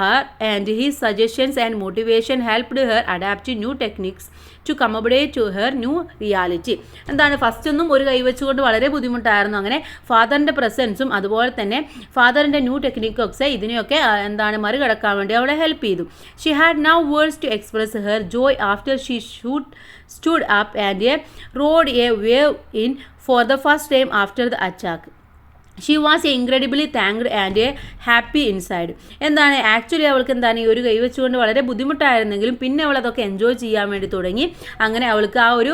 her and his suggestions and motivation helped her adapt to new techniques to accommodate to her new reality. എന്താണ് first ഒന്നും ഒരു കൈവച്ചുകൊണ്ട് വളരെ ബുദ്ധിമുട്ടായിരുന്നു. അങ്ങനെ ഫാദറിൻ്റെ പ്രസൻസും അതുപോലെ തന്നെ ഫാദറിൻ്റെ ന്യൂ ടെക്നിക്കൊക്കെ ഇതിനെയൊക്കെ എന്താണ് മറികടക്കാൻ വേണ്ടി അവളെ ഹെൽപ്പ് ചെയ്തു. She had now words to express her joy after she stood up and rode a wave in for the first time after the attack. She was incredibly thanked and happy inside. എന്താണ് actually അവൾക്ക് എന്താണ് ഈ ഒരു കൈവച്ചുകൊണ്ട് വളരെ ബുദ്ധിമുട്ടായിരുന്നെങ്കിലും പിന്നെ അവൾ അതൊക്കെ enjoy ചെയ്യാൻ വേണ്ടി തുടങ്ങി. അങ്ങനെ അവൾക്ക് ആ ഒരു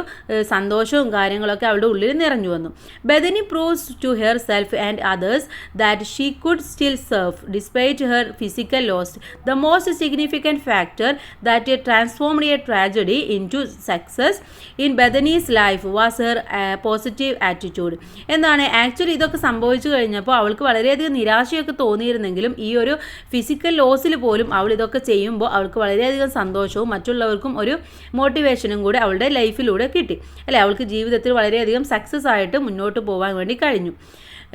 സന്തോഷവും കാര്യങ്ങളൊക്കെ അവളുടെ ഉള്ളിൽ നിറഞ്ഞു വന്നു. Bethany proves to herself and others that she could still surf despite her physical loss. The most significant factor that transformed a tragedy into success in Bethany's life was her positive attitude. എന്താണ് actually ഇതൊക്കെ സംഭവിച്ചു കഴിഞ്ഞപ്പോൾ അവൾക്ക് വളരെയധികം നിരാശയൊക്കെ തോന്നിയിരുന്നെങ്കിലും ഈ ഒരു physical ലോസിൽ പോലും അവൾ ഇതൊക്കെ ചെയ്യുമ്പോൾ അവൾക്ക് വളരെയധികം സന്തോഷവും മറ്റുള്ളവർക്കും ഒരു മോട്ടിവേഷനും കൂടെ അവളുടെ ലൈഫിലൂടെ കിട്ടി അല്ലേ. അവൾക്ക് ജീവിതത്തിൽ വളരെയധികം സക്സസ് ആയിട്ട് മുന്നോട്ട് പോകാൻ വേണ്ടി കഴിഞ്ഞു.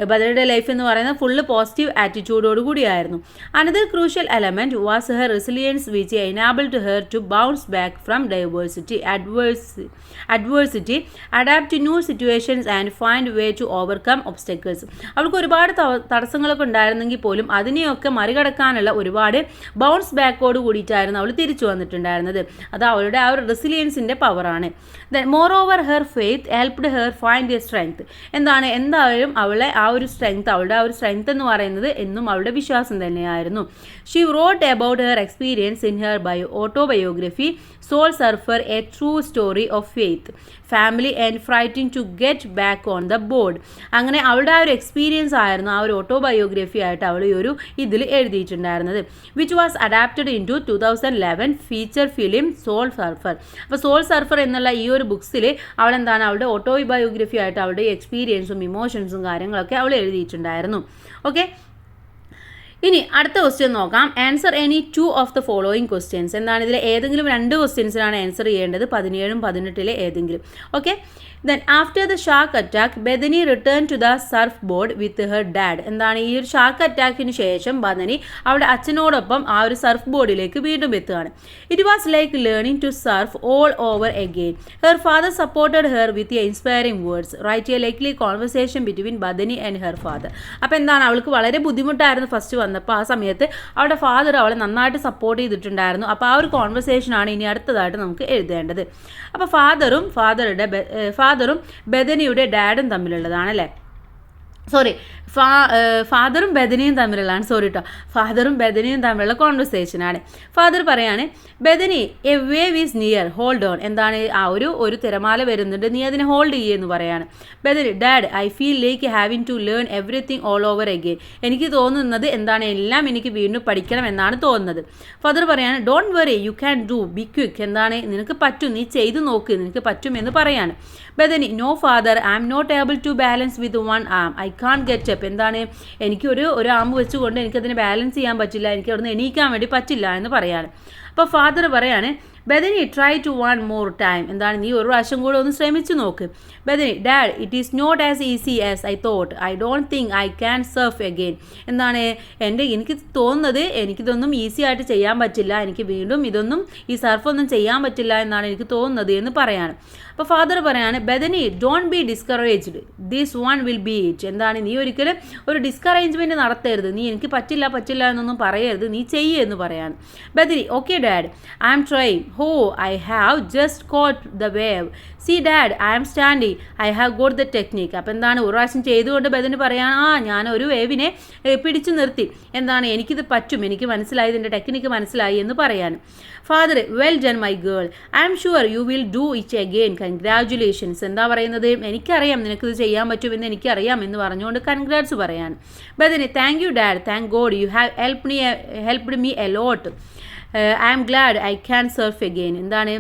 ബദറിയുടെ ലൈഫ് എന്ന് പറയുന്നത് ഫുള്ള് പോസിറ്റീവ് ആറ്റിറ്റ്യൂഡോട് കൂടിയായിരുന്നു. Another crucial element was her resilience which enabled her to bounce back from adversity adapt to new situations and find way to overcome obstacles. അവൾക്ക് ഒരുപാട് തടസ്സങ്ങളൊക്കെ ഉണ്ടായിരുന്നെങ്കിൽ പോലും അതിനെയൊക്കെ മറികടക്കാനുള്ള ഒരുപാട് ബൗൺസ് ബാക്കോട് കൂടിയിട്ടായിരുന്നു അവൾ തിരിച്ചു വന്നിട്ടുണ്ടായിരുന്നത്. അത് അവളുടെ ആ ഒരു റെസിലിയൻസിൻ്റെ പവറാണ്. More over her faith helped her find A strength. എന്തായാലും അവളുടെ ആ ഒരു സ്ട്രെങ്ത് എന്ന് പറയുന്നത് എന്നും അവളുടെ വിശ്വാസം തന്നെയായിരുന്നു. She wrote about her experience in her autobiography soul surfer a true story of faith family and fighting to get back on the board. അങ്ങനെ അവളുടെ ആ ഒരു എക്സ്പീരിയൻസ് ആയിരുന്നു ആ ഒരു ഓട്ടോബയോഗ്രഫി ആയിട്ട് അവൾ ഈ ഒരു ഇതിൽ എഴുതിയിട്ടുണ്ടായിരുന്നത്. Which was adapted into 2011 feature film soul surfer. അപ്പോൾ സോൾ സർഫർ എന്നുള്ള ഈ ഒരു ബുക്സിൽ അവളെന്താണ് അവളുടെ ഓട്ടോബയോഗ്രഫി ആയിട്ട് അവളുടെ എക്സ്പീരിയൻസും ഇമോഷൻസും കാര്യങ്ങളൊക്കെ അവൾ എഴുതിയിട്ടുണ്ടായിരുന്നു. ഓക്കെ, ഇനി അടുത്ത ക്വസ്റ്റ്യൻ നോക്കാം. Answer any 2 of the following questions. എന്താണ് ഇതിൽ ഏതെങ്കിലും 2 ക്വസ്റ്റ്യൻസിനാണ് ആൻസർ ചെയ്യേണ്ടത്, 17ഉം 18 ഏതെങ്കിലും. Okay, then after the shark attack Bethany return to the surf board with her dad. എന്താണ് ഈ ഒരു ഷാർക്ക് അറ്റാക്കിന് ശേഷം ബെഥനി അവളുടെ അച്ഛനോടൊപ്പം ആ ഒരു സർഫ് ബോർഡിലേക്ക് വീണ്ടും എത്തുകയാണ്. It was like learning to surf all over again. Her father supported her with a inspiring words. Write a likely conversation between Bethany and her father. അപ്പോൾ എന്താണ് അവൾക്ക് വളരെ ബുദ്ധിമുട്ടായിരുന്നു ഫസ്റ്റ് വന്നപ്പോൾ. ആ സമയത്ത് അവളുടെ ഫാദർ അവളെ നന്നായിട്ട് സപ്പോർട്ട് ചെയ്തിട്ടുണ്ടായിരുന്നു. അപ്പോൾ ആ ഒരു കോൺവെർസേഷനാണ് ഇനി അടുത്തതായിട്ട് നമുക്ക് എഴുതേണ്ടത്. അപ്പോൾ ഫാദറും ബെഥനിയുടെ ഡാഡും തമ്മിലുള്ളതാണല്ലേ. ഫാദറും ബെഥനിയും തമ്മിലുള്ളതാണ്. ഫാദറും ബെഥനിയും തമ്മിലുള്ള കോൺവെർസേഷനാണ്. ഫാദർ പറയാണ്, Bethany A wave is near hold on. എന്താണ് ആ ഒരു തിരമാല വരുന്നുണ്ട്, നീ അതിനെ ഹോൾഡ് ചെയ്യുമെന്ന് പറയാണ്. Bethany, dad I feel like having to learn everything all over again. എനിക്ക് തോന്നുന്നത് എന്താണ് എല്ലാം എനിക്ക് വീണ്ടും പഠിക്കണം എന്നാണ് തോന്നുന്നത്. ഫാദർ പറയാണ്, don't worry you can do be quick. എന്താണ് നിനക്ക് പറ്റും, നീ ചെയ്തു നോക്ക്, നിനക്ക് പറ്റും എന്ന് പറയാണ്. Bethany, no father I am not able to balance with one arm I can't get up. എന്താണ് എനിക്ക് ഒരു ആമ്പ് വെച്ചുകൊണ്ട് എനിക്കതിനെ ബാലൻസ് ചെയ്യാൻ പറ്റില്ല, എനിക്ക് അവിടുന്ന് എണീക്കാൻ വേണ്ടി പറ്റില്ല എന്ന് പറയാണ്. അപ്പോൾ ഫാദർ പറയാണ്, Bethany try to one more time. എന്താണ് നീ ഒരു പ്രാവശ്യം കൂടെ ഒന്ന് ശ്രമിച്ചു നോക്ക്. Bethany, dad it is not as easy as I thought I don't think I can surf again. എന്താണ് എനിക്ക് തോന്നുന്നത് എനിക്കിതൊന്നും ഈസി ആയിട്ട് ചെയ്യാൻ പറ്റില്ല, എനിക്ക് വീണ്ടും ഈ സർഫൊന്നും ചെയ്യാൻ പറ്റില്ല എന്നാണ് എനിക്ക് തോന്നുന്നത് എന്ന് പറയാണ്. അപ്പോൾ ഫാദർ പറയാണ്, Bethany don't be discouraged this one will be it. എന്താണ് നീ ഒരിക്കലും ഒരു ഡിസ്കറേഞ്ച്മെൻറ്റ് നടത്തരുത്, നീ എനിക്ക് പറ്റില്ല എന്നൊന്നും പറയരുത്, നീ എന്ന് പറയാണ്. Bethany, okay dad I am trying. Whoa I have just caught the wave. See dad I am standing I have got the technique. അപ്പോൾ എന്താണ് ഒരു പ്രാവശ്യം ചെയ്തുകൊണ്ട് ബെഥനി പറയാണ്, ഞാൻ ഒരു വേവിനെ പിടിച്ചു നിർത്തി, എന്താണ് എനിക്കിത് പറ്റും, എനിക്ക് മനസ്സിലായി, ഇതിൻ്റെ ടെക്നിക്ക് മനസ്സിലായി എന്ന് പറയാണ്. Father, well done my girl I am sure you will do it again congratulations. എന്താ പറയുന്നത്, എനിക്കറിയാം നിനക്കിത് ചെയ്യാൻ പറ്റുമെന്ന് എനിക്കറിയാം എന്ന് പറഞ്ഞുകൊണ്ട് കൺഗ്രാറ്റ്സ് പറയാണ്. Bethany, thank you dad, thank God you have helped me a lot I am glad I can surf again. എന്താണ്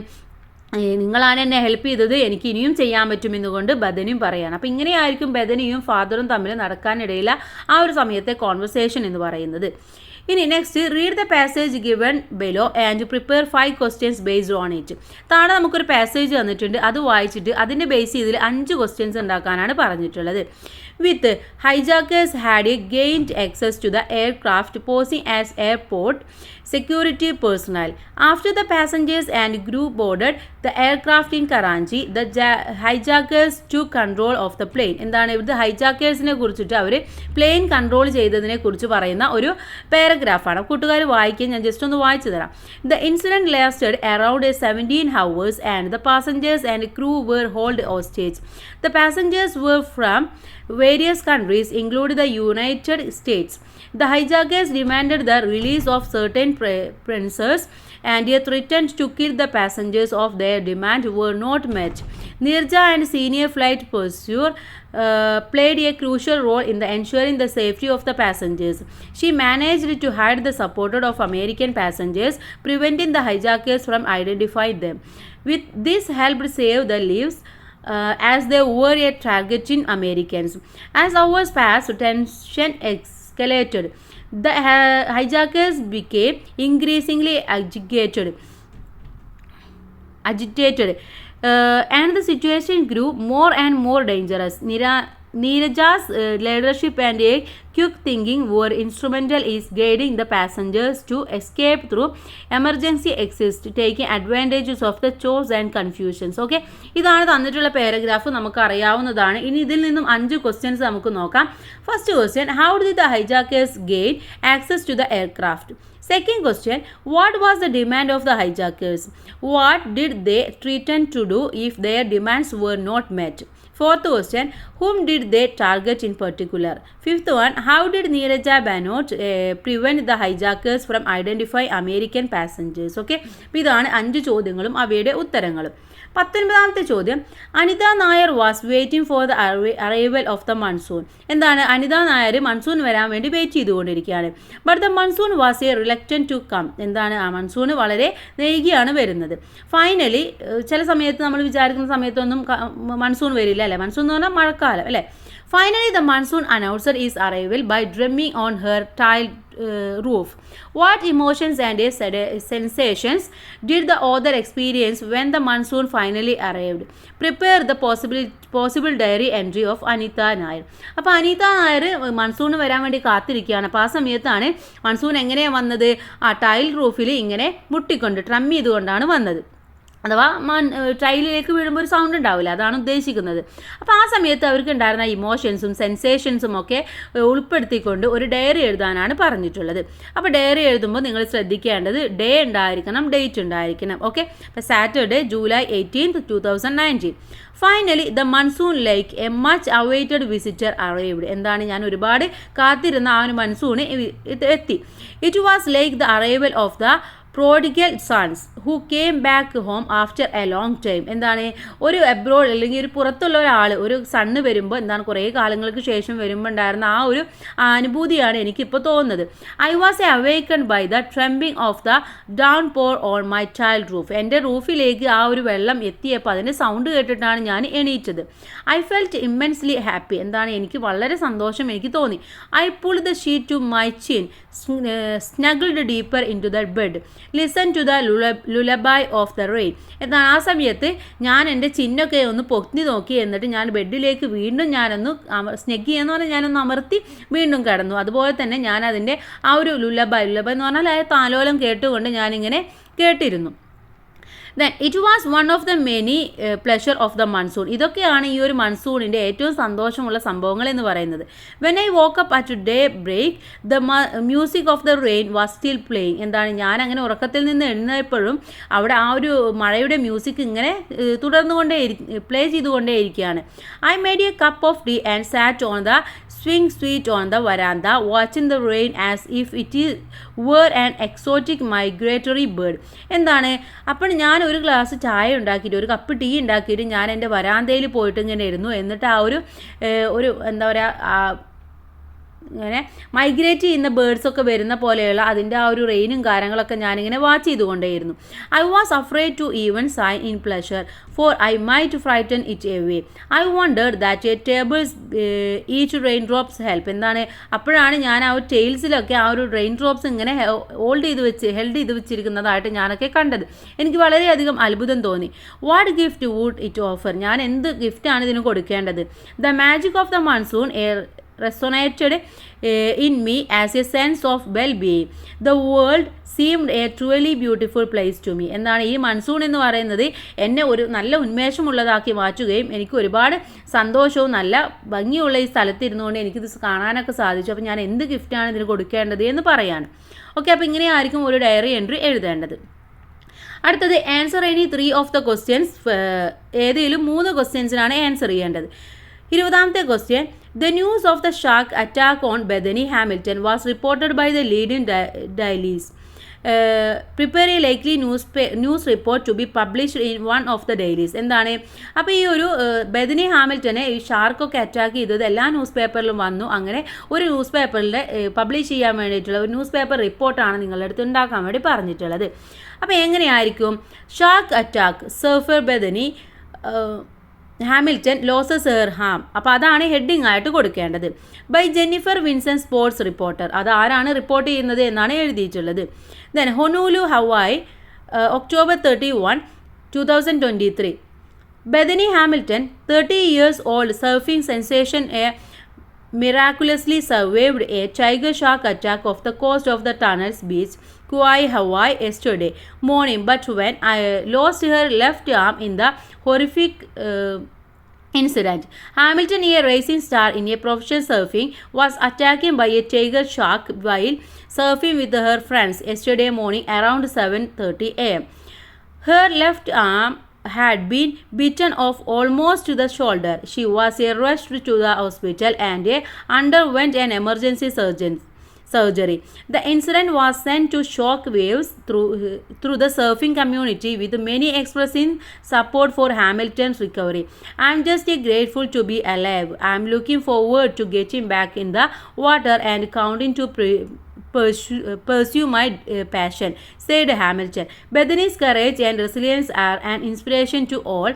നിങ്ങളാണ് എന്നെ ഹെൽപ്പ് ചെയ്തത്, എനിക്ക് ഇനിയും ചെയ്യാൻ പറ്റുമെന്നുകൊണ്ട് ബെഥനിയും പറയാണ്. അപ്പോൾ ഇങ്ങനെയായിരിക്കും ബെഥനിയും ഫാദറും തമ്മിൽ നടക്കാനിടയില്ല ആ ഒരു സമയത്തെ കോൺവെർസേഷൻ എന്ന് പറയുന്നത്. ഇനി next read the passage given below and prepare 5 questions based on it. താഴെ നമുക്കൊരു പാസേജ് തന്നിട്ടുണ്ട്, അത് വായിച്ചിട്ട് അതിൻ്റെ ബേസ് ചെയ്തിൽ 5 ക്വസ്റ്റ്യൻസ് ഉണ്ടാക്കാനാണ് പറഞ്ഞിട്ടുള്ളത്. With hijackers had gained access to the aircraft posing as airport security personnel. After the passengers and crew boarded, the aircraft in Karachi, the hijackers took control of the plane. എന്താണ് ഇവിടുത്തെ ഹൈജാക്കേഴ്സിനെ കുറിച്ചിട്ട് അവർ plain control ചെയ്തതിനെ കുറിച്ച് പറയുന്ന ഒരു പാരഗ്രാഫാണ്. കൂട്ടുകാർ വായിക്കാൻ ഞാൻ ജസ്റ്റ് ഒന്ന് വായിച്ചു തരാം. The incident lasted around 17 hours and the passengers and crew were held hostage. The passengers were from various countries, including the United States. The hijackers demanded the release of certain prisoners and threatened to kill the passengers if their demands were not met. Nirja and senior flight pursuer played a crucial role in ensuring the safety of the passengers. She managed to hide the support of American passengers, preventing the hijackers from identifying them. With this helped save the lives as they were targeting Americans. As hours passed, tension escalated. The hijackers became increasingly agitated, and the situation grew more and more dangerous. Neeraja's leadership and a quick thinking were instrumental in guiding the passengers to escape through emergency exits, taking advantages of the chores and confusions. Okay, ഇതാണ് തന്നിട്ടുള്ള paragraph, നമുക്ക് അറിയാവുന്നതാണ്. ഇനി ഇതിൽ നിന്നും 5 questions നമുക്ക് നോക്കാം. First question, how did the hijackers gain access to the aircraft? Second question, what was the demand of the hijackers? What did they threaten to do if their demands were not met? Fourth question, whom did they target in particular? Fifth one, how did Neeraja Banot prevent the hijackers from identifying American passengers? Okay, ഇതാണ് 5 ചോദ്യങ്ങളും അവയുടെ ഉത്തരങ്ങളും. 19ാമത്തെ ചോദ്യം, Anita Nair was waiting for the arrival of the monsoon. എന്താണ്, Anita Nair monsoon വരാൻ വേണ്ടി wait ചെയ്തുകൊണ്ടിരിക്കുകയാണ്. But the monsoon was a reluctant to come. എന്താണ്, ആ മൺസൂൺ വളരെ വൈകിയാണ് വരുന്നത്. ഫൈനലി ചില സമയത്ത് നമ്മൾ വിചാരിക്കുന്ന സമയത്തൊന്നും മൺസൂൺ വരില്ല അല്ലേ, മൺസൂൺ എന്ന് പറഞ്ഞാൽ മഴക്കാലം അല്ലേ. Finally, the monsoon announced its arrival by drumming on her tiled roof. What emotions and sensations did the author experience when the monsoon finally arrived? Prepare the possible diary entry of Anita Nair. അപ്പോൾ Anitha Nair monsoon വരാൻ വേണ്ടി കാത്തിരിക്കുകയാണ്. അപ്പോൾ ആ സമയത്താണ് monsoon എങ്ങനെയാണ് വന്നത്, ആ ടൈൽ റൂഫിൽ ഇങ്ങനെ മുട്ടിക്കൊണ്ട് ട്രം ചെയ്തുകൊണ്ടാണ് വന്നത്. അഥവാ ടൈലിലേക്ക് വീഴുമ്പോൾ ഒരു സൗണ്ട് ഉണ്ടാവില്ല, അതാണ് ഉദ്ദേശിക്കുന്നത്. അപ്പോൾ ആ സമയത്ത് അവർക്ക് ഉണ്ടായിരുന്ന ഇമോഷൻസും സെൻസേഷൻസും ഒക്കെ ഉൾപ്പെടുത്തിക്കൊണ്ട് ഒരു ഡയറി എഴുതാനാണ് പറഞ്ഞിട്ടുള്ളത്. അപ്പോൾ ഡയറി എഴുതുമ്പോൾ നിങ്ങൾ ശ്രദ്ധിക്കേണ്ടത് ഡേ ഉണ്ടായിരിക്കണം, ഡേറ്റ് ഉണ്ടായിരിക്കണം. ഓക്കെ, അപ്പോൾ Saturday July 18th, 2019. Finally the monsoon like A much awaited visitor arrived. എന്താണ്, ഞാൻ ഒരുപാട് കാത്തിരുന്ന ആ ഒരു മൺസൂണ് എത്തി. It was like the arrival of the prodigal sons who came back home after a long time. എന്താണ്, ഒരു അബ്രോഡ് അല്ലെങ്കിൽ ഒരു പുറത്തുള്ള ഒരാൾ ഒരു സണ്ണ് വരുമ്പോൾ എന്താണ് കുറേ കാലങ്ങൾക്ക് ശേഷം വരുമ്പോൾ ഉണ്ടായിരുന്ന ആ ഒരു അനുഭൂതിയാണ് എനിക്കിപ്പോൾ തോന്നുന്നത്. I was awakened by the trembling of the downpour on my child roof. എൻ്റെ റൂഫിലേക്ക് ആ ഒരു വെള്ളം എത്തിയപ്പോൾ അതിൻ്റെ സൗണ്ട് കേട്ടിട്ടാണ് ഞാൻ എണീറ്റത്. I felt immensely happy. എന്താണ്, എനിക്ക് വളരെ സന്തോഷം എനിക്ക് തോന്നി. I pull the sheet to my chin, snuggled deeper into the bed, listen to the lullaby of the rain. എന്നാൽ ആ സമയത്ത് ഞാൻ എൻ്റെ ചിന്നൊക്കെ ഒന്ന് പൊത്തി നോക്കി, എന്നിട്ട് ഞാൻ ബെഡിലേക്ക് വീണ്ടും ഞാനൊന്ന് സ്നെഗ് എന്ന് പറഞ്ഞാൽ ഞാനൊന്ന് അമർത്തി വീണ്ടും കിടന്നു. അതുപോലെ തന്നെ ഞാൻ അതിൻ്റെ ആ ഒരു ലുലബൈ എന്ന് പറഞ്ഞാൽ ആ താലോലം കേട്ടുകൊണ്ട് ഞാനിങ്ങനെ കേട്ടിരുന്നു. Then it was one of the many pleasure of the monsoon. ഇതൊക്കെയാണ് ഈ ഒരു മൺസൂണിൻ്റെ ഏറ്റവും സന്തോഷമുള്ള സംഭവങ്ങൾ എന്ന് പറയുന്നത്. When I woke up at daybreak, the music of the rain was still playing. എന്താണ്, ഞാൻ അങ്ങനെ ഉറക്കത്തിൽ നിന്ന് എഴുന്നേൽപ്പോഴും അവിടെ ആ ഒരു മഴയുടെ മ്യൂസിക് ഇങ്ങനെ play ചെയ്തുകൊണ്ടേയിരിക്കുകയാണ്. I made a cup of tea and sat on the swing seat on the veranda, watching the rain as if it were an exotic migratory bird. എന്താണ്, അപ്പോൾ ഞാൻ ഒരു ഗ്ലാസ് ചായ ഉണ്ടാക്കിയിട്ട് ഒരു കപ്പ് ടീ ഉണ്ടാക്കിയിട്ട് ഞാൻ എൻ്റെ വരാന്തയിൽ പോയിട്ട് ഇങ്ങനെ ഇരുന്നു. എന്നിട്ട് ആ ഒരു എന്താ പറയുക, ഇങ്ങനെ മൈഗ്രേറ്റ് ചെയ്യുന്ന ബേർഡ്സൊക്കെ വരുന്ന പോലെയുള്ള അതിൻ്റെ ആ ഒരു റെയിനും കാര്യങ്ങളൊക്കെ ഞാനിങ്ങനെ വാച്ച് ചെയ്തുകൊണ്ടേയിരുന്നു. I was afraid to even sign in pleasure for I might frighten it away. I wondered that a tables each rain drops help. എന്താണ്, അപ്പോഴാണ് ഞാൻ ആ ഒരു ടെയിൽസിലൊക്കെ ആ ഒരു റെയിൻ ഡ്രോപ്സ് ഇങ്ങനെ ഹെൽഡ് ചെയ്ത് വെച്ചിരിക്കുന്നതായിട്ട് ഞാനൊക്കെ കണ്ടത്. എനിക്ക് വളരെയധികം അത്ഭുതം തോന്നി. What gift would it offer? ഞാൻ എന്ത് ഗിഫ്റ്റാണ് ഇതിന് കൊടുക്കേണ്ടത്? The magic of the monsoon resonated in me as a sense of well-being. The world seemed a truly beautiful place to me. എന്താണ് ഈ മൺസൂൺ എന്ന് പറയുന്നത് എന്നെ ഒരു നല്ല ഉന്മേഷമുള്ളതാക്കി മാറ്റുകയും എനിക്ക് ഒരുപാട് സന്തോഷവും നല്ല ഭംഗിയുള്ള ഈ സ്ഥലത്തിരുന്നുകൊണ്ട് എനിക്കിത് കാണാനൊക്കെ സാധിച്ചു. അപ്പോൾ ഞാൻ എന്ത് ഗിഫ്റ്റാണ് ഇതിന് കൊടുക്കേണ്ടത് എന്ന് പറയാണ്. ഓക്കെ, അപ്പോൾ ഇങ്ങനെയായിരിക്കും ഒരു ഡയറി എൻട്രി എഴുതേണ്ടത്. അടുത്തത് answer any 3 of the questions. ഏതെങ്കിലും 3 ക്വസ്റ്റ്യൻസിനാണ് ആൻസർ ചെയ്യേണ്ടത്. 20ാമത്തെ question, the news of the shark attack on Bethany Hamilton was reported by the leading dailies. Prepare a likely news report to be published in one of the dailies. എന്താണ് അപ്പോൾ ഈ ഒരു Bethany ഹാമിൽട്ടനെ ഈ ഷാർക്കൊക്കെ attack ചെയ്തത് എല്ലാ news പേപ്പറിലും വന്നു. അങ്ങനെ ഒരു ന്യൂസ് പേപ്പറിൽ പബ്ലിഷ് ചെയ്യാൻ വേണ്ടിയിട്ടുള്ള ഒരു ന്യൂസ് പേപ്പർ റിപ്പോർട്ടാണ് നിങ്ങളുടെ അടുത്ത് ഉണ്ടാക്കാൻ വേണ്ടി പറഞ്ഞിട്ടുള്ളത്. അപ്പോൾ എങ്ങനെയായിരിക്കും? Shark attack surfer Bethany Hamilton loses her arm. അപ്പോൾ അതാണ് ഹെഡിങ് ആയിട്ട് കൊടുക്കേണ്ടത്. By Jennifer Vinson sports reporter. അത് ആരാണ് റിപ്പോർട്ട് ചെയ്യുന്നത് എന്നാണ് എഴുതിയിട്ടുള്ളത്. Then Honolulu Hawaii October 31, 2023. Bethany Hamilton, 30 years old surfing sensation, miraculously survived a tiger shark attack off the coast of the Tunnels Beach, Kauai, Hawaii yesterday morning, but when I lost her left arm in the horrific incident. Hamilton, a racing star in a professional surfing, was attacked by a tiger shark while surfing with her friends yesterday morning around 7:30 a.m. Her left arm had been bitten off almost to the shoulder. She was rushed to the hospital and underwent an emergency surgery. The incident was sent to shock waves through the surfing community, with many expressing support for Hamilton's recovery. I am just grateful to be alive. I am looking forward to getting back in the water and counting to pursue my passion, said Hamilton. Bethany's courage and resilience are an inspiration to all,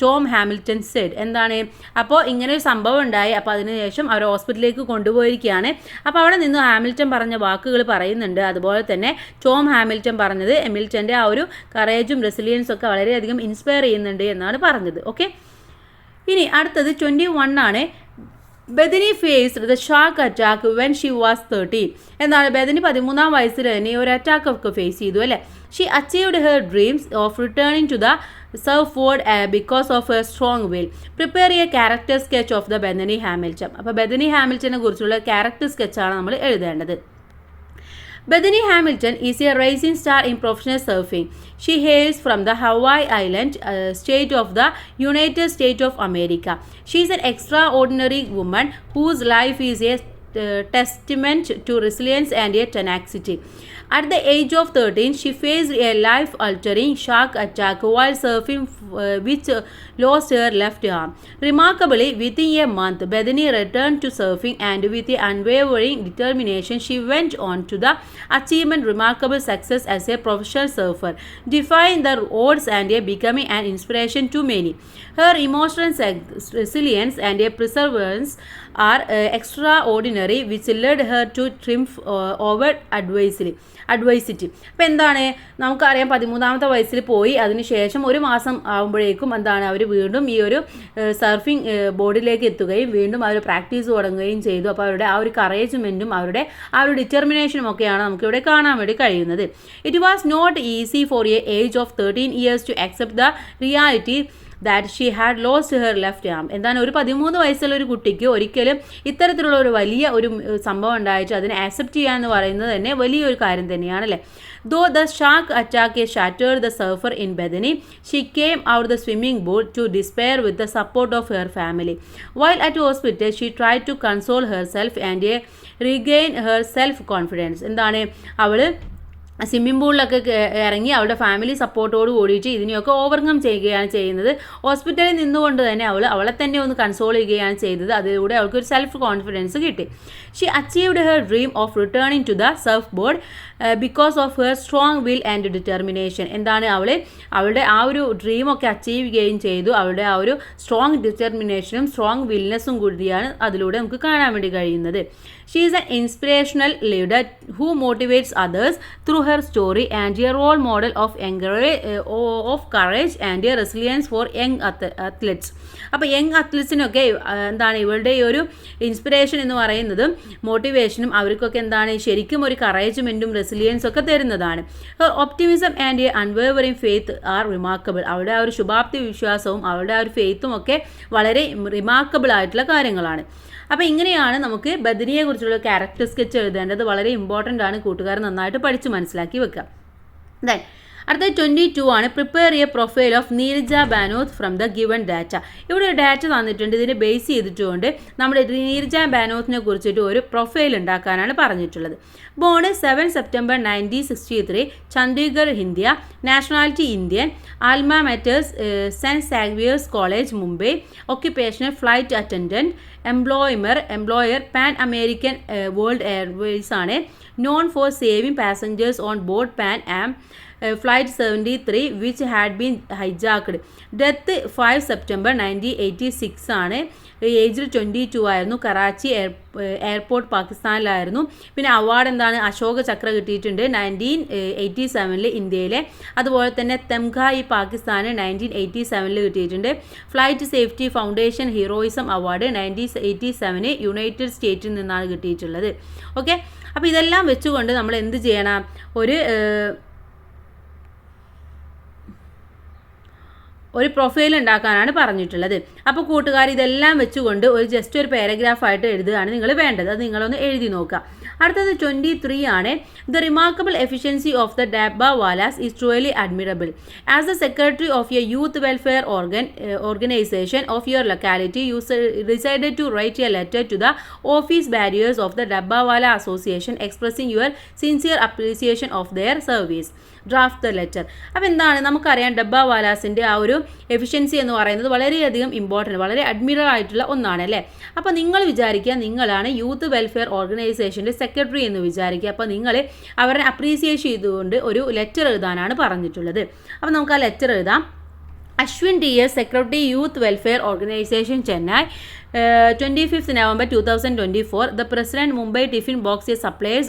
Tom Hamilton said. എന്താണ് അപ്പോൾ ഇങ്ങനെ ഒരു സംഭവം ഉണ്ടായി. അപ്പോൾ അതിനുശേഷം അവർ ഹോസ്പിറ്റലിലേക്ക് കൊണ്ടുപോയിരിക്കുകയാണ്. അപ്പോൾ അവിടെ നിന്ന് ഹാമിൽട്ടൺ പറഞ്ഞ വാക്കുകൾ പറയുന്നുണ്ട്. അതുപോലെ തന്നെ ടോം ഹാമിൽട്ടൺ പറഞ്ഞത് ഹാമിൽട്ടൻ്റെ ആ ഒരു കറേജും റെസിലിയൻസും ഒക്കെ വളരെയധികം ഇൻസ്പയർ ചെയ്യുന്നുണ്ട് എന്നാണ് പറഞ്ഞത്. ഓക്കെ, ഇനി അടുത്തത് 21 ആണ്. Bethany faced the shark attack when she was 13. എന്താണ് ബെഥനി 13-ാം വയസ്സിൽ തന്നെ ഒരു അറ്റാക്ക് ഒക്കെ ഫേസ് ചെയ്തു അല്ലേ. She achieved her dreams of returning to the surf world because of her strong will. Prepare a character sketch of the Bethany Hamilton. അപ്പോൾ Bethany ഹാമിൽട്ടനെ കുറിച്ചുള്ള ക്യാരക്ടർ സ്കെച്ചാണ് നമ്മൾ എഴുതേണ്ടത്. Bethany Hamilton is a rising star in professional surfing. She hails from the Hawaii Island state of the United States of America. She is an extraordinary woman whose life is a testament to resilience and a tenacity. At the age of 13, she faced a life-altering shark attack while surfing, which lost her left arm. Remarkably, within a month, Bethany returned to surfing, and with unwavering determination, she went on to the achievement remarkable success as a professional surfer, defying the odds and becoming an inspiration to many. Her emotional resilience and perseverance are extraordinary, which led her to triumph over adversity. അപ്പോൾ എന്താണ് നമുക്കറിയാം, 13-ാമത്തെ വയസ്സിൽ പോയി അതിനുശേഷം ഒരു മാസം ആകുമ്പോഴേക്കും എന്താണ് അവർ വീണ്ടും ഈ ഒരു സർഫിംഗ് ബോർഡിലേക്ക് എത്തുകയും വീണ്ടും അവർ പ്രാക്ടീസ് തുടങ്ങുകയും ചെയ്തു. അപ്പോൾ അവരുടെ ആ ഒരു കറേജ്മെൻറ്റും അവരുടെ ആ ഒരു ഡിറ്റർമിനേഷനും ഒക്കെയാണ് നമുക്കിവിടെ കാണാൻ വേണ്ടി കഴിയുന്നത്. It was not easy for a age of 13 years to accept the reality that she had lost her left arm. എന്താണ് ഒരു 13 വയസ്സുള്ള ഒരു കുട്ടിക്ക് ഒരിക്കലും ഇത്തരത്തിലുള്ള ഒരു വലിയ ഒരു സംഭവം ഉണ്ടായിട്ട് അതിനെ ആക്സെപ്റ്റ് ചെയ്യുക എന്ന് പറയുന്നത് തന്നെ വലിയൊരു കാര്യം തന്നെയാണല്ലേ. Though the shark attack shattered the surfer in Bethany, she came out the swimming pool to despair with the support of her family. While at hospital, she tried to console herself and regain her self-confidence. എന്താണ് അവൾ swimming പൂളിലൊക്കെ ഇറങ്ങി അവളുടെ family സപ്പോർട്ടോട് കൂടിയിട്ട് ഇതിനെയൊക്കെ overcome ചെയ്യുകയാണ് ചെയ്യുന്നത്. ഹോസ്പിറ്റലിൽ നിന്നുകൊണ്ട് തന്നെ അവളെ തന്നെ ഒന്ന് കൺസോൾ ചെയ്യുകയാണ് ചെയ്തത്. അതിലൂടെ അവൾക്ക് ഒരു സെൽഫ് കോൺഫിഡൻസ് കിട്ടി. She achieved her dream of returning to the surf board because of her strong will and determination. എന്താണ് അവളുടെ ആ ഒരു ഡ്രീമൊക്കെ അച്ചീവ് ചെയ്യുകയും ചെയ്തു. അവളുടെ ആ ഒരു സ്ട്രോങ് ഡിറ്റർമിനേഷനും സ്ട്രോങ് വിൽനെസ്സും കൂടിയാണ് അതിലൂടെ നമുക്ക് കാണാൻ വേണ്ടി കഴിയുന്നത്. She is an inspirational leader who motivates others through her story and a role model of courage and resilience for young athletes. അപ്പോൾ യങ് അത്ലറ്റ്സിനൊക്കെ എന്താണ് ഇവളുടെ ഈ ഒരു ഇൻസ്പിറേഷൻ എന്ന് പറയുന്നത് മോട്ടിവേഷനും അവർക്കൊക്കെ എന്താണ് ശരിക്കും ഒരു കറേജ്മെൻറ്റും റെസിലിയൻസും ഒക്കെ തരുന്നതാണ്. Optimism and unwavering faith are remarkable. അവളുടെ ആ ഒരു ശുഭാപ്തി വിശ്വാസവും അവളുടെ ആ ഒരു ഫെയ്ത്തും ഒക്കെ വളരെ റിമാർക്കബിൾ ആയിട്ടുള്ള കാര്യങ്ങളാണ്. അപ്പോൾ ഇങ്ങനെയാണ് നമുക്ക് ബദനിയെക്കുറിച്ചുള്ള ക്യാരക്ടർ സ്കെച്ച് എഴുതേണ്ടത്. വളരെ ഇമ്പോർട്ടൻ്റ് ആണ്, കൂട്ടുകാർ നന്നായിട്ട് പഠിച്ച് മനസ്സിലാക്കി വെക്കുക. ദെൻ അടുത്ത 22 ആണ് prepare a profile of Neerja Bhanot from the given data. ഇവിടെ ഒരു ഡാറ്റ തന്നിട്ടുണ്ട്, ഇതിനെ ബേസ് ചെയ്തിട്ടുകൊണ്ട് നമ്മുടെ നീരജ ബാനോത്തിനെ കുറിച്ചിട്ട് ഒരു പ്രൊഫൈൽ ഉണ്ടാക്കാനാണ് പറഞ്ഞിട്ടുള്ളത്. Born 7 September 1963, Chandigarh, India. Nationality Indian. Alma maters Saint Xavier's College, Mumbai. Occupational flight attendant. Employer Pan American World Airways ആണ്. Known for saving passengers on board Pan Am Flight 73 which had been hijacked. Death 5 September 1986 ആണ്. ഏജിൽ 22 ആയിരുന്നു. Karachi airport പാകിസ്ഥാനിലായിരുന്നു. പിന്നെ award എന്താണ്, അശോക ചക്ര കിട്ടിയിട്ടുണ്ട് 1987 ഇന്ത്യയിലെ. അതുപോലെ തന്നെ തെംഗ ഈ പാകിസ്ഥാന് 1987 കിട്ടിയിട്ടുണ്ട്. Flight safety foundation heroism award 1987 United സ്റ്റേറ്റിൽ നിന്നാണ് കിട്ടിയിട്ടുള്ളത്. ഓക്കെ, അപ്പോൾ ഇതെല്ലാം വെച്ചുകൊണ്ട് നമ്മൾ എന്ത് ചെയ്യണം, ഒരു പ്രൊഫൈൽ ഉണ്ടാക്കാനാണ് പറഞ്ഞിട്ടുള്ളത്. അപ്പോൾ കൂട്ടുകാർ ഇതെല്ലാം വെച്ചുകൊണ്ട് ജസ്റ്റ് ഒരു പാരഗ്രാഫായിട്ട് എഴുതുകയാണ് നിങ്ങൾ വേണ്ടത്. അത് നിങ്ങളൊന്ന് എഴുതി നോക്കുക. അടുത്തത് 23 ആണ്. The remarkable efficiency of the dabbawalas is truly admirable. As the secretary of a youth welfare organisation of your locality you decided to write a letter to the office bearers of the Dabbawala Association expressing your sincere appreciation of their service. Draft the letter. അപ്പോൾ എന്താണ്, നമുക്കറിയാം ഡബ്ബാവാലാസിൻ്റെ ആ ഒരു efficiency എന്ന് പറയുന്നത് വളരെയധികം important, വളരെ admiral ആയിട്ടുള്ള ഒന്നാണ് അല്ലേ. അപ്പോൾ നിങ്ങൾ വിചാരിക്കുക നിങ്ങളാണ് യൂത്ത് വെൽഫെയർ ഓർഗനൈസേഷൻ്റെ സെക്രട്ടറി എന്ന് വിചാരിക്കുക. അപ്പോൾ നിങ്ങൾ അവരെ അപ്രീസിയേറ്റ് ചെയ്തുകൊണ്ട് ഒരു ലെറ്റർ എഴുതാനാണ് പറഞ്ഞിട്ടുള്ളത്. അപ്പോൾ നമുക്ക് ആ ലെറ്റർ എഴുതാം. Ashwin TS, Secretary Youth Welfare Organization, Chennai, 25th November 2024. The President, Mumbai Tiffin Box Suppliers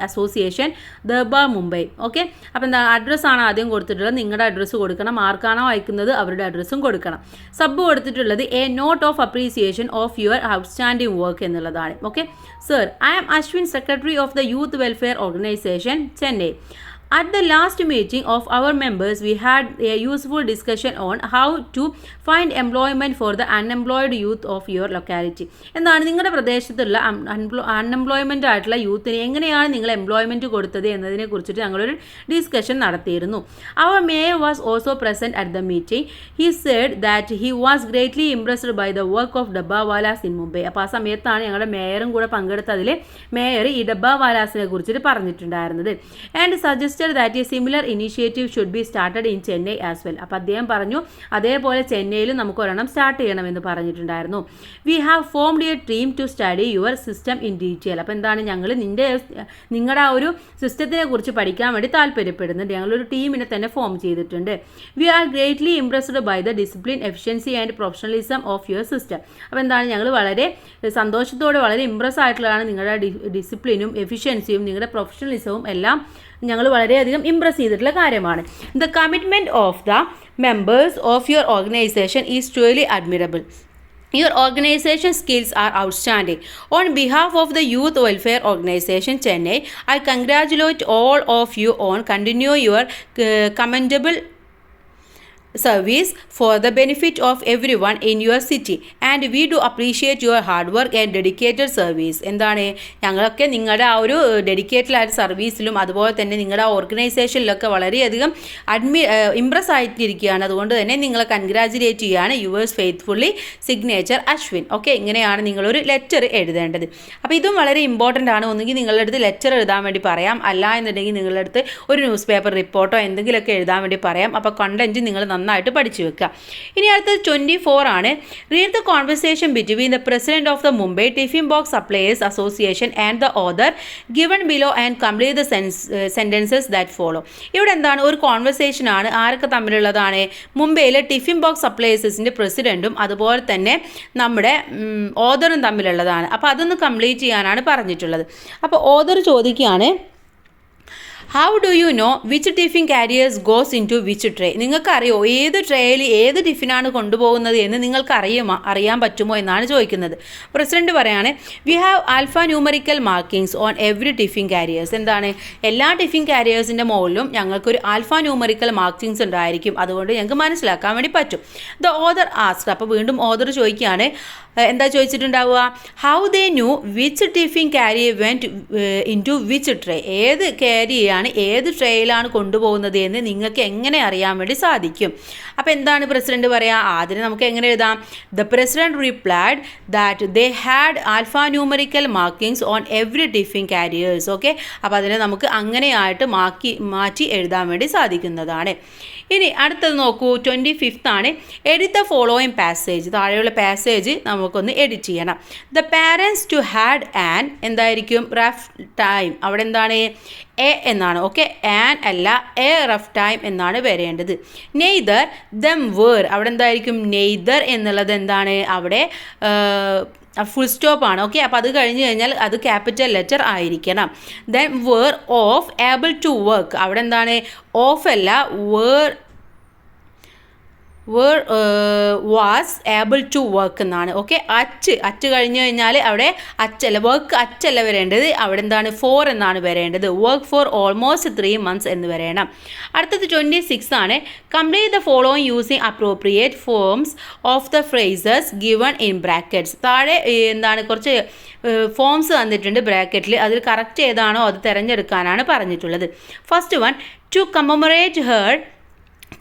Association, Dabba, Mumbai. Okay, അപ്പോൾ എന്താ അഡ്രസ്സാണ് ആദ്യം കൊടുത്തിട്ടുള്ളത്. നിങ്ങളുടെ അഡ്രസ്സ് കൊടുക്കണം, ആർക്കാണോ അയക്കുന്നത് അവരുടെ അഡ്രസ്സും കൊടുക്കണം. സബ് കൊടുത്തിട്ടുള്ളത് a note of appreciation of your outstanding work എന്നുള്ളതാണ്. Okay, sir, I am Ashwin, secretary of the youth welfare organisation, Chennai. At the last meeting of our members, we had a useful discussion on how to find employment for the unemployed youth of your locality. എന്താണ് നിങ്ങളുടെ പ്രദേശത്തുള്ള unemployment ആയിട്ടുള്ള യൂത്തിന് എങ്ങനെയാണ് നിങ്ങൾ employment കൊടുത്തത് എന്നതിനെ കുറിച്ചിട്ട് ഞങ്ങളൊരു ഡിസ്കഷൻ നടത്തിയിരുന്നു. Our mayor was also present at the meeting. He said that he was greatly impressed by the work of Dabbawalas in Mumbai. അപ്പോൾ ആ സമയത്താണ് ഞങ്ങളുടെ മേയറും കൂടെ പങ്കെടുത്തതിൽ മേയർ ഈ ഡബ്ബാവാലാസിനെ കുറിച്ചിട്ട് പറഞ്ഞിട്ടുണ്ടായിരുന്നത്. And suggest that a similar initiative should be started in Chennai as well. അപ്പോൾ അദ്ദേഹം പറഞ്ഞു അതേപോലെ ചെന്നൈയിലും നമുക്ക് ഒരെണ്ണം സ്റ്റാർട്ട് ചെയ്യണമെന്ന് പറഞ്ഞിട്ടുണ്ടായിരുന്നു. We have formed a team to study your system in detail. അപ്പോൾ എന്താണ്, ഞങ്ങൾ നിങ്ങളുടെ ആ ഒരു സിസ്റ്റത്തിനെ കുറിച്ച് പഠിക്കാൻ വേണ്ടി താല്പര്യപ്പെടുന്നുണ്ട്. ഞങ്ങളൊരു ടീമിനെ തന്നെ ഫോം ചെയ്തിട്ടുണ്ട്. We are greatly impressed by the discipline, efficiency and professionalism of your system. അപ്പോൾ എന്താണ്, ഞങ്ങൾ വളരെ സന്തോഷത്തോടെ വളരെ ഇംപ്രസ് ആയിട്ടുള്ളതാണ് നിങ്ങളുടെ ഡിസിപ്ലിനും എഫിഷ്യൻസിയും നിങ്ങളുടെ പ്രൊഫഷണലിസവും എല്ലാം ഞങ്ങൾ വളരെയധികം ഇംപ്രസ് ചെയ്തിട്ടുള്ള കാര്യമാണ്. The commitment of the members of your organisation is truly അഡ്മിറബിൾ. Your organization skills are outstanding. On behalf of the Youth Welfare Organization, Chennai, I congratulate all of you on continue your commendable service for the benefit of everyone in your city and we do appreciate your hard work and dedicated service. എന്താണ്, ഞങ്ങളൊക്കെ നിങ്ങളുടെ ആ ഒരു dedicated ആയ സർവീസിലും അതുപോലെ തന്നെ നിങ്ങളുടെ ഓർഗനൈസേഷനിലൊക്കെ വളരെയധികം ഇംപ്രസ് ആയിട്ടിരിക്കുകയാണ്. അതുകൊണ്ട് തന്നെ നിങ്ങളെ കൺഗ്രാജുലേറ്റ് ചെയ്യുകയാണ്. Yours faithfully signature Ashwin. Okay, ഇങ്ങനെയാണ് നിങ്ങളൊരു ലെറ്റർ എഴുതേണ്ടത്. അപ്പോൾ ഇതും വളരെ ഇമ്പോർട്ടൻ്റ് ആണ്. ഒന്നുകിൽ നിങ്ങളുടെ അടുത്ത് ലെറ്റർ എഴുതാൻ വേണ്ടി പറയാം, അല്ല എന്നുണ്ടെങ്കിൽ നിങ്ങളുടെ അടുത്ത് ഒരു ന്യൂസ് പേപ്പർ റിപ്പോർട്ടോ എന്തെങ്കിലുമൊക്കെ എഴുതാൻ വേണ്ടി പറയാം. അപ്പോൾ കണ്ടൻറ്റ് നിങ്ങൾ നന്നായിട്ട് പഠിച്ചു വെക്കുക. ഇനി അടുത്തത് 24 ആണ്. Read the conversation between the president of the Mumbai tiffin box suppliers association and the other given below and complete the sentences that follow. ഇവിടെ എന്താണ്, ഒരു കോൺവെർസേഷൻ ആണ്. ആരൊക്കെ തമ്മിലുള്ളതാണ്? മുംബൈയിലെ ടിഫിൻ ബോക്സ് സപ്ലയേഴ്സിൻ്റെ പ്രസിഡൻറ്റും അതുപോലെ തന്നെ നമ്മുടെ ഓദറും തമ്മിലുള്ളതാണ്. അപ്പോൾ അതൊന്ന് കംപ്ലീറ്റ് ചെയ്യാനാണ് പറഞ്ഞിട്ടുള്ളത്. അപ്പോൾ ഓദർ ചോദിക്കുകയാണ്, how do you know which tiffin carriers goes into which tray? നിങ്ങൾക്കറിയോ ഏത് ട്രേയിൽ ഏത് ടിഫിനാണ് കൊണ്ടുപോകുന്നത് എന്ന് നിങ്ങൾക്ക് അറിയാൻ പറ്റുമോ എന്നാണ് ചോദിക്കുന്നത്. പ്രസിഡന്റ് പറയാണ്, we have alpha numerical markings on every tiffin carriers. എന്താണ്, എല്ലാ ടിഫിൻ കാരിയേഴ്സിൻ്റെ മുകളിലും ഞങ്ങൾക്കൊരു ആൽഫ ന്യൂമറിക്കൽ മാർക്കിങ്സ് ഉണ്ടായിരിക്കും. അതുകൊണ്ട് ഞങ്ങൾക്ക് മനസ്സിലാക്കാൻ വേണ്ടി പറ്റും. The other asked. അപ്പോൾ വീണ്ടും ഓദർ ചോദിക്കുകയാണ്, എന്താ ചോദിച്ചിട്ടുണ്ടാവുക? How they knew which tiffin carrier went into which tray? ഏത് ക്യാരിയാണ് ഏത് ട്രേയിലാണ് കൊണ്ടുപോകുന്നത് എന്ന് നിങ്ങൾക്ക് എങ്ങനെ അറിയാൻ വേണ്ടി സാധിക്കും? അപ്പോൾ എന്താണ് പ്രസിഡന്റ് പറയുക? ആദ്യം നമുക്ക് എങ്ങനെ എഴുതാം? The president replied that they had alpha numerical markings on every tiffin carriers. Okay, അപ്പോൾ അതിനെ നമുക്ക് അങ്ങനെയായിട്ട് മാറ്റി എഴുതാൻ വേണ്ടി സാധിക്കുന്നതാണ്. ഇനി അടുത്തത് നോക്കൂ, 25 ആണ്. Edit the following passage. താഴെയുള്ള പാസേജ് നമുക്കൊന്ന് എഡിറ്റ് ചെയ്യണം. The parents too had an എന്തായിരിക്കും? Rough time. അവിടെ എന്താണ്? എ എന്നാണ്. ഓക്കെ, ആൻ അല്ല, എ റഫ് ടൈം എന്നാണ് വരേണ്ടത്. Neither them were. അവിടെ എന്തായിരിക്കും? നെയ്തർ എന്നുള്ളത് എന്താണ്? അവിടെ ഫുൾ സ്റ്റോപ്പ് ആണ്. ഓക്കെ, അപ്പോൾ അത് കഴിഞ്ഞ് കഴിഞ്ഞാൽ അത് ക്യാപിറ്റൽ ലെറ്റർ ആയിരിക്കണം. Then were off able to work. അവിടെ എന്താണ്? ഓഫ് അല്ല, വാസ് ഏബിൾ ടു വർക്ക് എന്നാണ്. ഓക്കെ, അറ്റ് കഴിഞ്ഞ് കഴിഞ്ഞാൽ അവിടെ അച്ചല്ല, വർക്ക് അച്ചല്ല വരേണ്ടത്. അവിടെ എന്താണ്? ഫോർ എന്നാണ് വരേണ്ടത്. വർക്ക് ഫോർ ഓൾമോസ്റ്റ് 3 months എന്ന് വരേണം. അടുത്തത് 26 ആണ്. Complete the following using appropriate forms of the phrases given in brackets. താഴെ എന്താണ് കുറച്ച് ഫോംസ് തന്നിട്ടുണ്ട് ബ്രാക്കറ്റിൽ. അതിൽ കറക്റ്റ് ഏതാണോ അത് തിരഞ്ഞെടുക്കാനാണ് പറഞ്ഞിട്ടുള്ളത്. First one, to commemorate her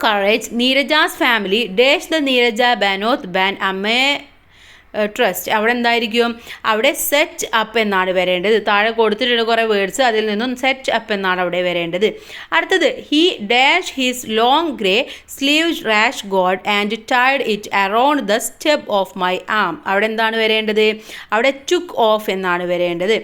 courage, Neeraja's family dash the Neeraja Banoth ban Amme trust. അവിടെ എന്തായിരിക്കും? അവിടെ സെറ്റ് അപ്പ് എന്നാണ് വരേണ്ടത്. താഴെ കൊടുത്തിട്ടുണ്ട് കുറേ വേർഡ്സ്, അതിൽ നിന്നും സെറ്റ് അപ്പ് എന്നാണ് അവിടെ വരേണ്ടത്. അടുത്തത്, he dash his long grey sleeve rash guard and tied it around the step of my arm. അവിടെ എന്താണ് വരേണ്ടത്? അവിടെ ടുക്ക് ഓഫ് എന്നാണ് വരേണ്ടത്.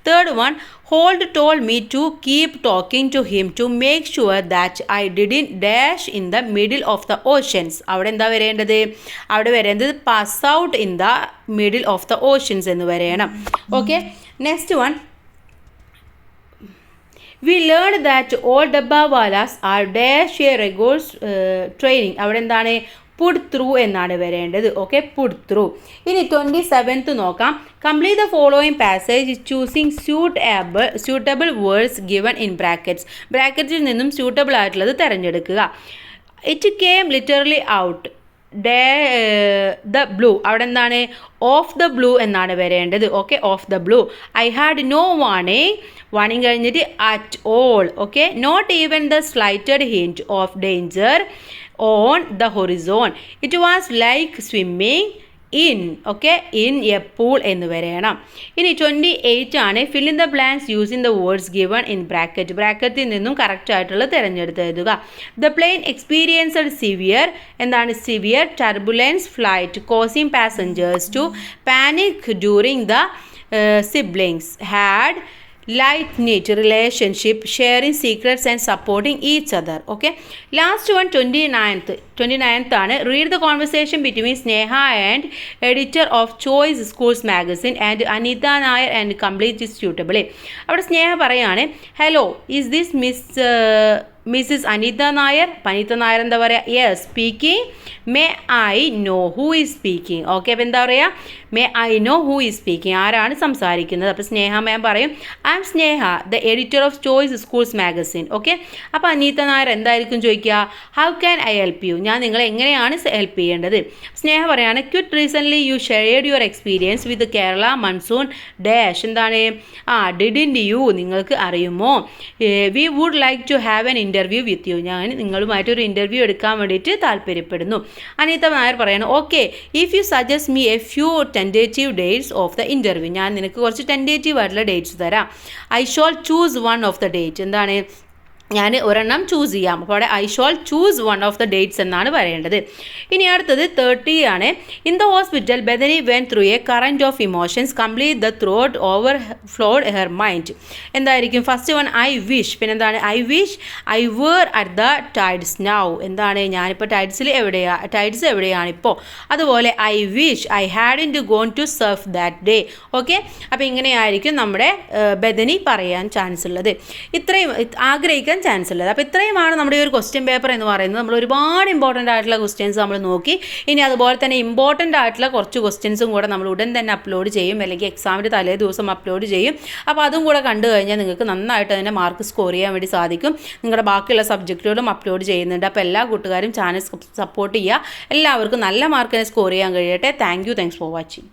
Third one, Holt told me to keep talking to him to make sure that I didn't dash in the middle of the oceans. അവിടെ എന്താ വരേണ്ടത്? അവിടെ വരേണ്ടത് pass out in the middle of the oceans എന്ന് വരേണം. Okay, next one, we learned that all dabbawalas are dash a regular training. അവിടെ എന്താണ്? Put through എന്നാണ് വരേണ്ടത്. Okay, put through. ഇനി 27th നോക്കാം. Complete the following passage choosing suitable words given in brackets. ബ്രാക്കറ്റിൽ നിന്നും സ്യൂട്ടബിൾ ആയിട്ടുള്ളത് തിരഞ്ഞെടുക്കുക. It came literally out the blue. അവിടെ എന്താണ്? ഓഫ് ദ ബ്ലൂ എന്നാണ് വരേണ്ടത്. Okay, of the blue. I had no warning കഴിഞ്ഞിട്ട് at all. Okay, not even the slightest hint of danger on the horizon. It was like swimming in. Okay, in a pool എന്ന് വരേണം. ഇനി 28 ആണ്. fill in the blanks using the words given in bracket. ബ്രാക്കറ്റിൽ നിന്നും correct ആയിട്ടുള്ള തിരഞ്ഞെടുത്ത് എഴുതുക. The plane experienced severe എന്താണ്? severe turbulence flight causing passengers to panic during the siblings had light-knit relationship, sharing secrets and supporting each other. Okay, last one, 29th ആണ്. read the conversation between Sneha and editor of Choice Schools magazine and Anita Nair and complete it suitably. അവിടെ സ്നേഹ പറയാണ്, hello, is this Mrs Anita Nair? Anita Nair എന്താ പറയുക? Yes, speaking. May I know who is speaking? Okay, അപ്പോൾ എന്താ പറയുക? May I know who is speaking. ആരാണ് സംസാരിക്കുന്നത്? അപ്പോൾ സ്നേഹ മാം പറയും, I am Sneha, the editor of Choice schools magazine. Okay, അപ്പോൾ അനീത നായർ എന്തായിരിക്കും ചോദിക്കുക? How can I help you? ഞാൻ നിങ്ങളെ എങ്ങനെയാണ് ഹെൽപ്പ് ചെയ്യേണ്ടത്? സ്നേഹ പറയാണ്, quite recently you shared your experience with Kerala monsoon dash. എന്താണ്? Didn't you? നിങ്ങൾക്ക് അറിയുമോ? We would like to have an interview with you. ഞാൻ നിങ്ങളുമായിട്ടൊരു ഇൻ്റർവ്യൂ എടുക്കാൻ വേണ്ടിയിട്ട് താല്പര്യപ്പെടുന്നു. അനീത നായർ പറയാണ്, okay, if you suggest me a few tentative dates of the interview. ഞാൻ നിനക്ക് കുറച്ച് ടെൻറ്റേറ്റീവ് ആയിട്ടുള്ള ഡേറ്റ്സ് തരാം. I shall choose one of the date. എന്താണ്? ഞാൻ ഒരെണ്ണം ചൂസ് ചെയ്യാം. അപ്പോൾ അവിടെ I shall choose one of the dates എന്നാണ് പറയേണ്ടത്. ഇനി അടുത്തത് 30 ആണ്. In the hospital Bethany went through a current of emotions complete the ത്രോട്ട് ഓവർ ഫ്ലോഡ് ഹെർ മൈൻഡ്. എന്തായിരിക്കും? First one I wish. പിന്നെ എന്താണ്? I wish I were at the tides now. എന്താണ്? ഞാനിപ്പോൾ ടൈഡ്സ് എവിടെയാണ് ഇപ്പോൾ. അതുപോലെ I wish I had in to gone to surf that day. Okay, അപ്പോൾ ഇങ്ങനെയായിരിക്കും നമ്മുടെ ബെഥനി പറയാൻ ചാൻസ് ഉള്ളത്. ഇത്രയും ആഗ്രഹിക്കാൻ ചാൻസ് ഉള്ളത്. അപ്പോൾ ഇത്രയുമാണ് നമ്മുടെ ഒരു ക്വസ്റ്റ്യൻ പേപ്പർ എന്ന് പറയുന്നത്. നമ്മൾ ഒരുപാട് ഇമ്പോർട്ടൻ്റ് ആയിട്ടുള്ള ക്വസ്റ്റ്യൻസ് നമ്മൾ നോക്കി. ഇനി അതുപോലെ തന്നെ ഇമ്പോർട്ടൻ്റ് ആയിട്ടുള്ള കുറച്ച് ക്വസ്റ്റ്യൻസും കൂടെ നമ്മൾ ഉടൻ തന്നെ അപ്ലോഡ് ചെയ്യും, അല്ലെങ്കിൽ എക്സാമിൻ്റെ തലേ ദിവസം അപ്ലോഡ് ചെയ്യും. അപ്പോൾ അതും കൂടെ കണ്ടു കഴിഞ്ഞാൽ നിങ്ങൾക്ക് നന്നായിട്ട് അതിൻ്റെ മാർക്ക് സ്കോർ ചെയ്യാൻ വേണ്ടി സാധിക്കും. നിങ്ങളുടെ ബാക്കിയുള്ള സബ്ജക്റ്റുകളും അപ്ലോഡ് ചെയ്യുന്നുണ്ട്. അപ്പോൾ എല്ലാ കൂട്ടുകാരും ചാനൽ സപ്പോർട്ട് ചെയ്യുക. എല്ലാവർക്കും നല്ല മാർക്കിനെ സ്കോർ ചെയ്യാൻ കഴിയട്ടെ. Thanks for watching.